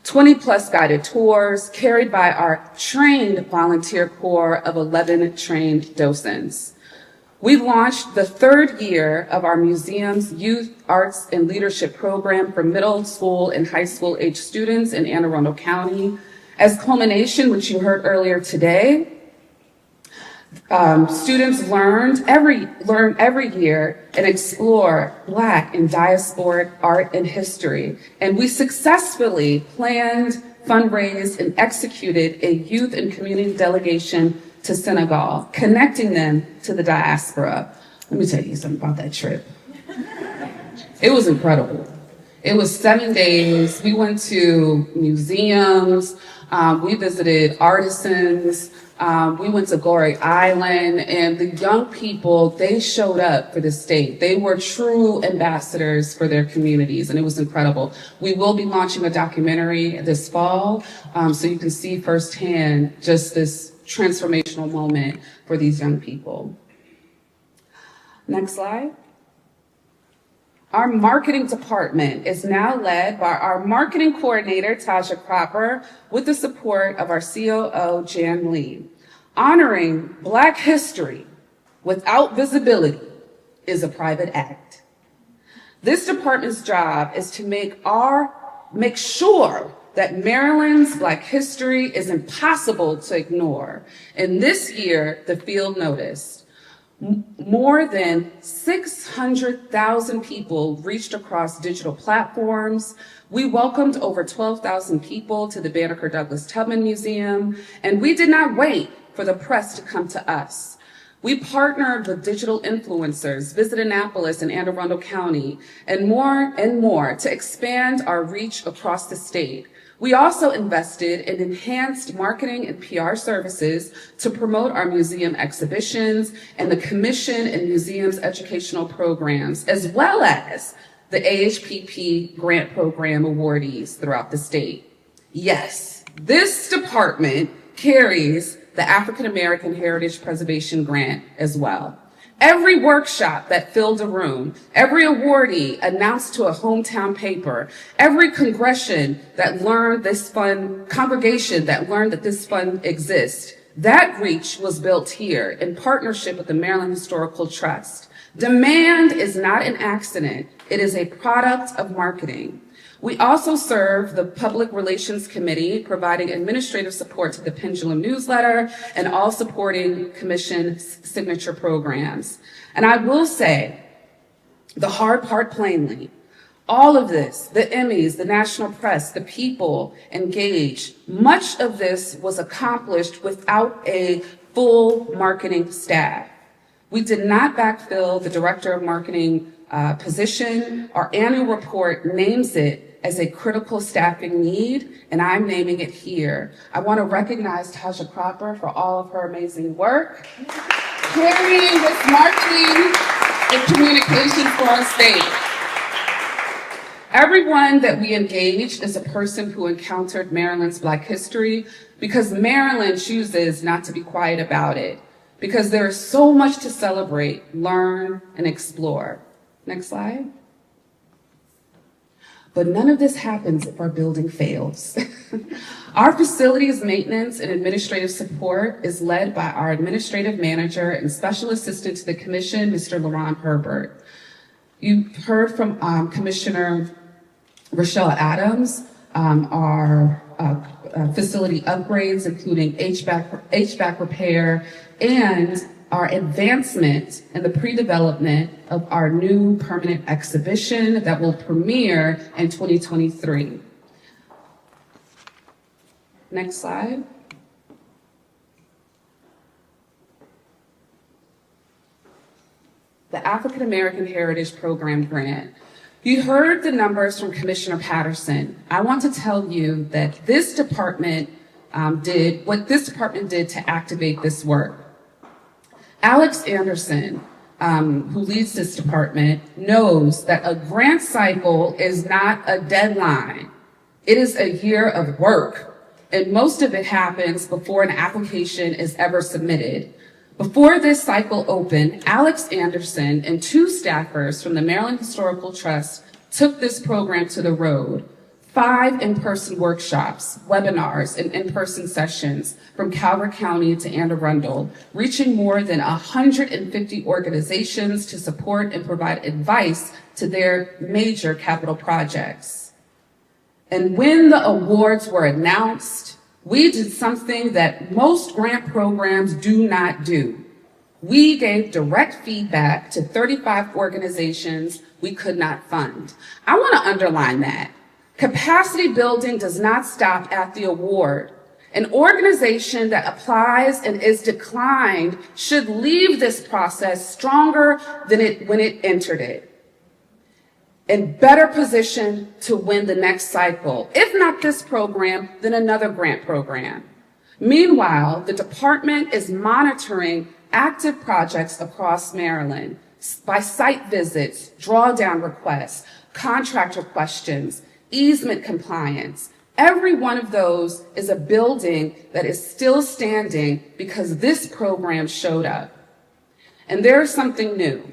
20+ guided tours carried by our trained volunteer corps of 11 trained docents. We launched the 3rd year of our museum's Youth Arts and Leadership Program for middle school and high school age students in Anne Arundel County. As culmination, which you heard earlier today, students learn every year and explore Black and diasporic art and history. And we successfully planned, fundraised, and executed a youth and community delegation to Senegal, connecting them to the diaspora. Let me tell you something about that trip. It was incredible. It was 7 days. We went to museums. We visited artisans. We went to Goree Island, and the young people, they showed up for the state. They were true ambassadors for their communities, and it was incredible. We will be launching a documentary this fall, so you can see firsthand just this transformational moment for these young people. Next slide. Our marketing department is now led by our marketing coordinator, Taja Cropper, with the support of our COO, Jan Lee. Honoring Black history without visibility is a private act. This department's job is to make sure that Maryland's Black history is impossible to ignore. And this year, the field noticed more than 600,000 people reached across digital platforms. We welcomed over 12,000 people to the Banneker-Douglass-Tubman Museum, and we did not wait for the press to come to us. We partnered with digital influencers, Visit Annapolis and Arundel County, and more to expand our reach across the state. We also invested in enhanced marketing and PR services to promote our museum exhibitions and the commission and museums educational programs, as well as the AHPP grant program awardees throughout the state. Yes, this department carries the African American Heritage Preservation Grant as well. Every workshop that filled a room, every awardee announced to a hometown paper, every congregation that learned congregation that learned that this fund exists, that reach was built here in partnership with the Maryland Historical Trust. Demand is not an accident. It is a product of marketing. We also serve the Public Relations Committee, providing administrative support to the Pendulum newsletter and all supporting commission signature programs. And I will say, the hard part plainly, all of this, the Emmys, the national press, the people engaged, much of this was accomplished without a full marketing staff. We did not backfill the director of marketing position. Our annual report names it as a critical staffing need, and I'm naming it here. I want to recognize Taja Cropper for all of her amazing work, carrying this marketing and communications for our state. Everyone that we engaged is a person who encountered Maryland's Black history because Maryland chooses not to be quiet about it, because there is so much to celebrate, learn, and explore. Next slide. But none of this happens if our building fails. Our facilities maintenance and administrative support is led by our administrative manager and special assistant to the commission, Mr. LaRon Herbert. You heard from Commissioner Rachelle Adams, our facility upgrades, including HVAC repair, and our advancement in the pre-development of our new permanent exhibition that will premiere in 2023. Next slide. The African American Heritage Program Grant. You heard the numbers from Commissioner Patterson. I want to tell you that this department did what this department did to activate this work. Alex Anderson, who leads this department, knows that a grant cycle is not a deadline. It is a year of work, and most of it happens before an application is ever submitted. Before this cycle opened, Alex Anderson and 2 staffers from the Maryland Historical Trust took this program to the road. 5 in-person workshops, webinars, and in-person sessions from Calvert County to Anne Arundel, reaching more than 150 organizations to support and provide advice to their major capital projects. And when the awards were announced, we did something that most grant programs do not do. We gave direct feedback to 35 organizations we could not fund. I want to underline that. Capacity building does not stop at the award. An organization that applies and is declined should leave this process stronger than when it entered it, and better positioned to win the next cycle. If not this program, then another grant program. Meanwhile, the department is monitoring active projects across Maryland by site visits, drawdown requests, contractor questions, easement compliance. Every one of those is a building that is still standing because this program showed up. And there is something new.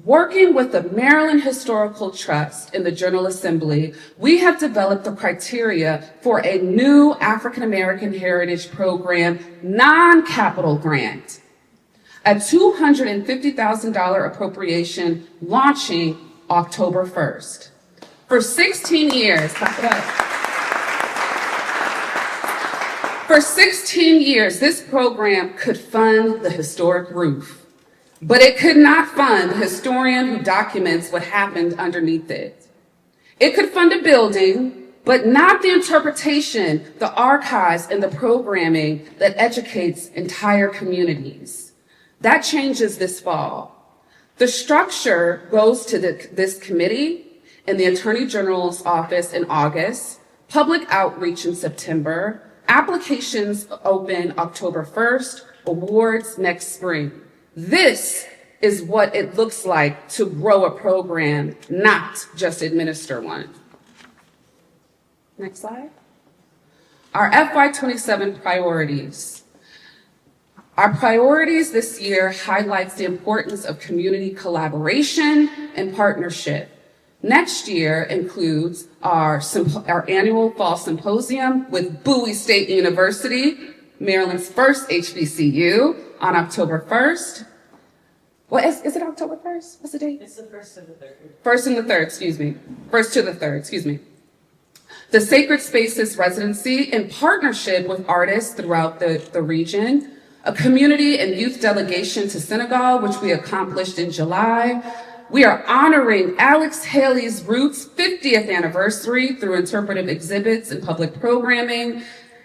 Working with the Maryland Historical Trust and the General Assembly, we have developed the criteria for a new African American Heritage Program non-capital grant, a $250,000 appropriation launching October 1st. For 16 years, clap it up. For 16 years, this program could fund the historic roof, but it could not fund the historian who documents what happened underneath it. It could fund a building, but not the interpretation, the archives, and the programming that educates entire communities. That changes this fall. The structure goes to this committee and the Attorney General's office in August, public outreach in September, applications open October 1st, awards next spring. This is what it looks like to grow a program, not just administer one. Next slide. Our FY27 priorities. Our priorities this year highlights the importance of community collaboration and partnership. Next year includes our annual fall symposium with Bowie State University, Maryland's first HBCU, on October 1st. What is it October 1st? What's the date? It's the first and the third. First to the third, excuse me. The Sacred Spaces residency in partnership with artists throughout the region, a community and youth delegation to Senegal, which we accomplished in July. We are honoring Alex Haley's Roots 50th anniversary through interpretive exhibits and public programming.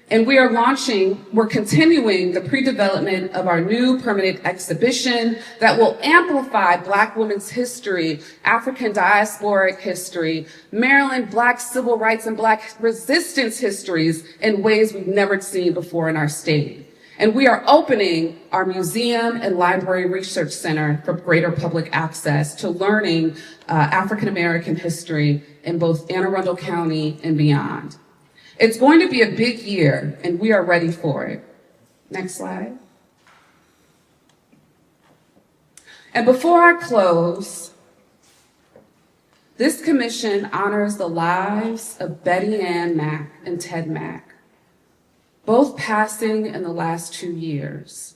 And we're continuing the pre-development of our new permanent exhibition that will amplify Black women's history, African diasporic history, Maryland Black civil rights and Black resistance histories in ways we've never seen before in our state. And we are opening our museum and library research center for greater public access to learning African American history in both Anne Arundel County and beyond. It's going to be a big year, and we are ready for it. Next slide. And before I close, this commission honors the lives of Betty Ann Mack and Ted Mack, both passing in the last 2 years.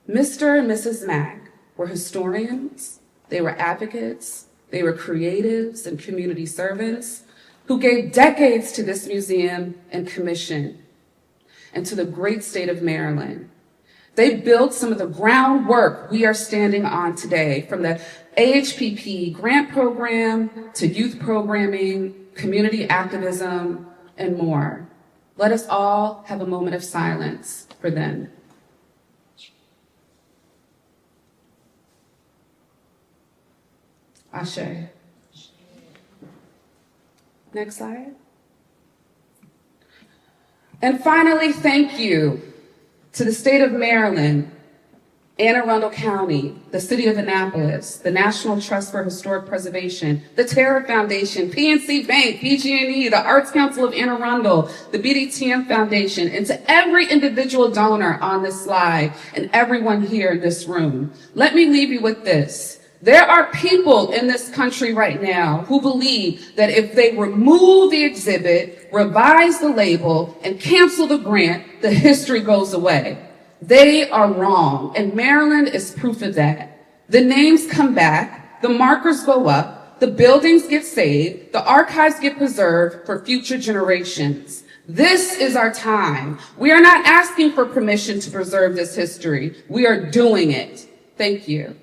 Mr. and Mrs. Mack were historians, they were advocates, they were creatives and community servants who gave decades to this museum and commission and to the great state of Maryland. They built some of the groundwork we are standing on today, from the AHPP grant program to youth programming, community activism, and more. Let us all have a moment of silence for them. Ashe. Next slide. And finally, thank you to the state of Maryland, Anne Arundel County, the city of Annapolis, the National Trust for Historic Preservation, the Terra Foundation, PNC Bank, PG&E, the Arts Council of Anne Arundel, the BDTM Foundation, and to every individual donor on this slide and everyone here in this room. Let me leave you with this. There are people in this country right now who believe that if they remove the exhibit, revise the label, and cancel the grant, the history goes away. They are wrong, and Maryland is proof of that. The names come back, the markers go up, the buildings get saved, the archives get preserved for future generations. This is our time. We are not asking for permission to preserve this history. We are doing it. Thank you.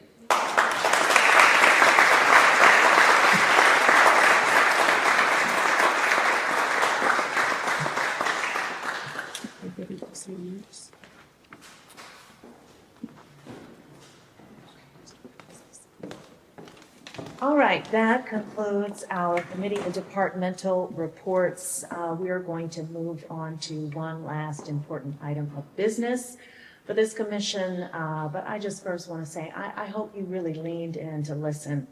All right, that concludes our committee and departmental reports. We are going to move on to one last important item of business for this commission. But I just first want to say, I hope you really leaned in to listen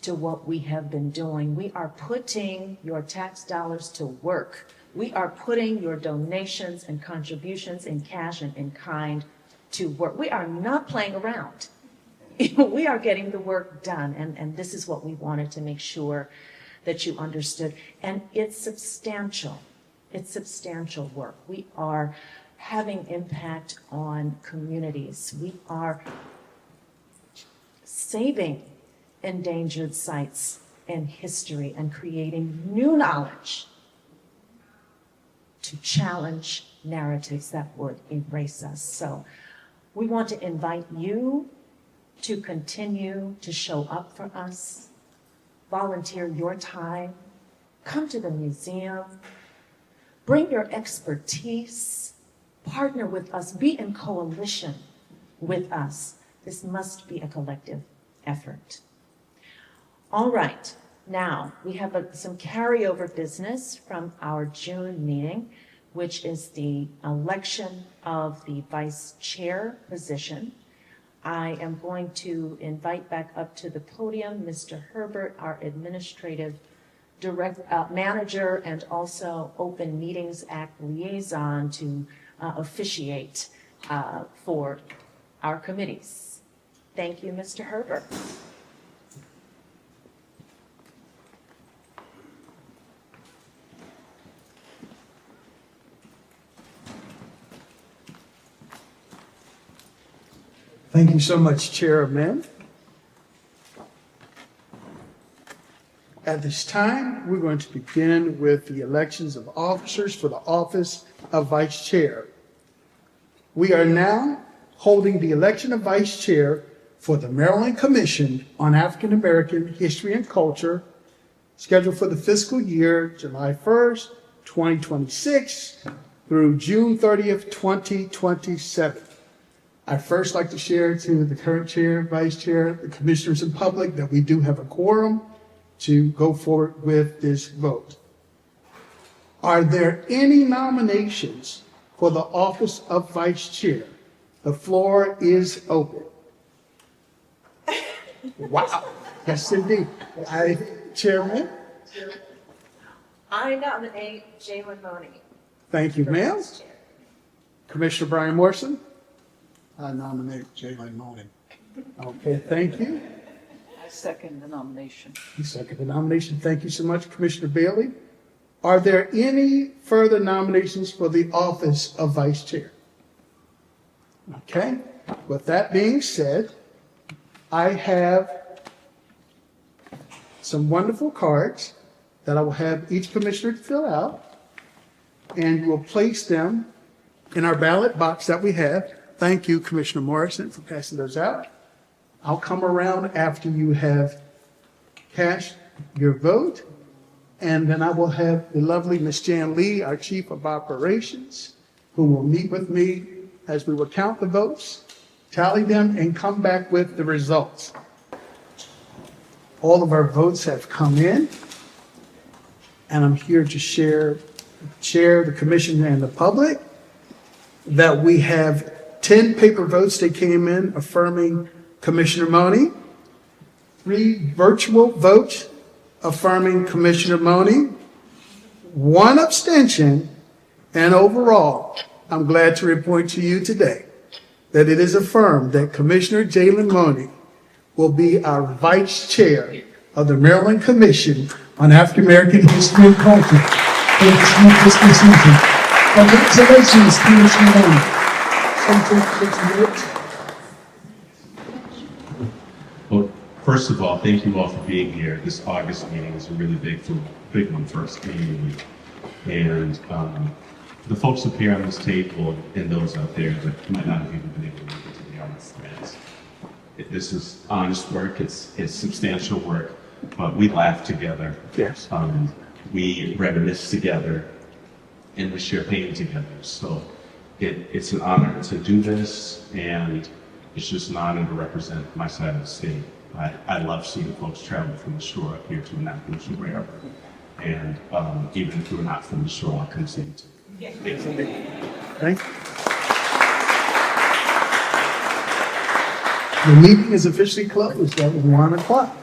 to what we have been doing. We are putting your tax dollars to work. We are putting your donations and contributions in cash and in kind to work. We are not playing around. We are getting the work done, and this is what we wanted to make sure that you understood. And it's substantial. It's substantial work. We are having impact on communities. We are saving endangered sites and history and creating new knowledge to challenge narratives that would erase us. So we want to invite you to continue to show up for us, volunteer your time, come to the museum, bring your expertise, partner with us, be in coalition with us. This must be a collective effort. All right, now we have some carryover business from our June meeting, which is the election of the vice chair position. I am going to invite back up to the podium Mr. Herbert, our administrative manager and also Open Meetings Act liaison, to officiate for our committees. Thank you, Mr. Herbert. Thank you so much, Chairman. At this time, we're going to begin with the elections of officers for the office of Vice Chair. We are now holding the election of Vice Chair for the Maryland Commission on African American History and Culture, scheduled for the fiscal year July 1st, 2026 through June 30th, 2027. I'd first like to share to the current chair, vice chair, the commissioners and public that we do have a quorum to go forward with this vote. Are there any nominations for the office of vice chair? The floor is open. Wow. Yes, indeed. Chairman? I nominate Jalen Money. Thank you, ma'am. Commissioner Brian Morrison? I nominate Jalen Monin. Okay, thank you. I second the nomination. You second the nomination. Thank you so much, Commissioner Bailey. Are there any further nominations for the office of vice chair? Okay. With that being said, I have some wonderful cards that I will have each commissioner fill out, and we'll place them in our ballot box that we have. Thank you, Commissioner Morrison, for passing those out. I'll come around after you have cast your vote, and then I will have the lovely Miss Jan Lee, our Chief of Operations, who will meet with me as we will count the votes, tally them, and come back with the results. All of our votes have come in, and I'm here to share the commission and the public that we have 10 paper votes that came in affirming Commissioner Money, 3 virtual votes affirming Commissioner Money, 1 abstention, and overall, I'm glad to report to you today that it is affirmed that Commissioner Jalen Money will be our Vice Chair of the Maryland Commission on African American History and Culture for this season. Congratulations, Commissioner Money. Well, first of all, thank you all for being here. This August meeting is a really big one for us community. And the folks up here on this table and those out there that might not have even been able to make it to the honest events. This is honest work, it's substantial work, but we laugh together. Yes. We reminisce together, and we share pain together. So it's an honor to do this, and it's just an honor to represent my side of the state. I love seeing folks travel from the shore up here to Annapolis or wherever. And even if we're not from the shore, I come see you too. Thank you. The meeting is officially closed at 1 o'clock.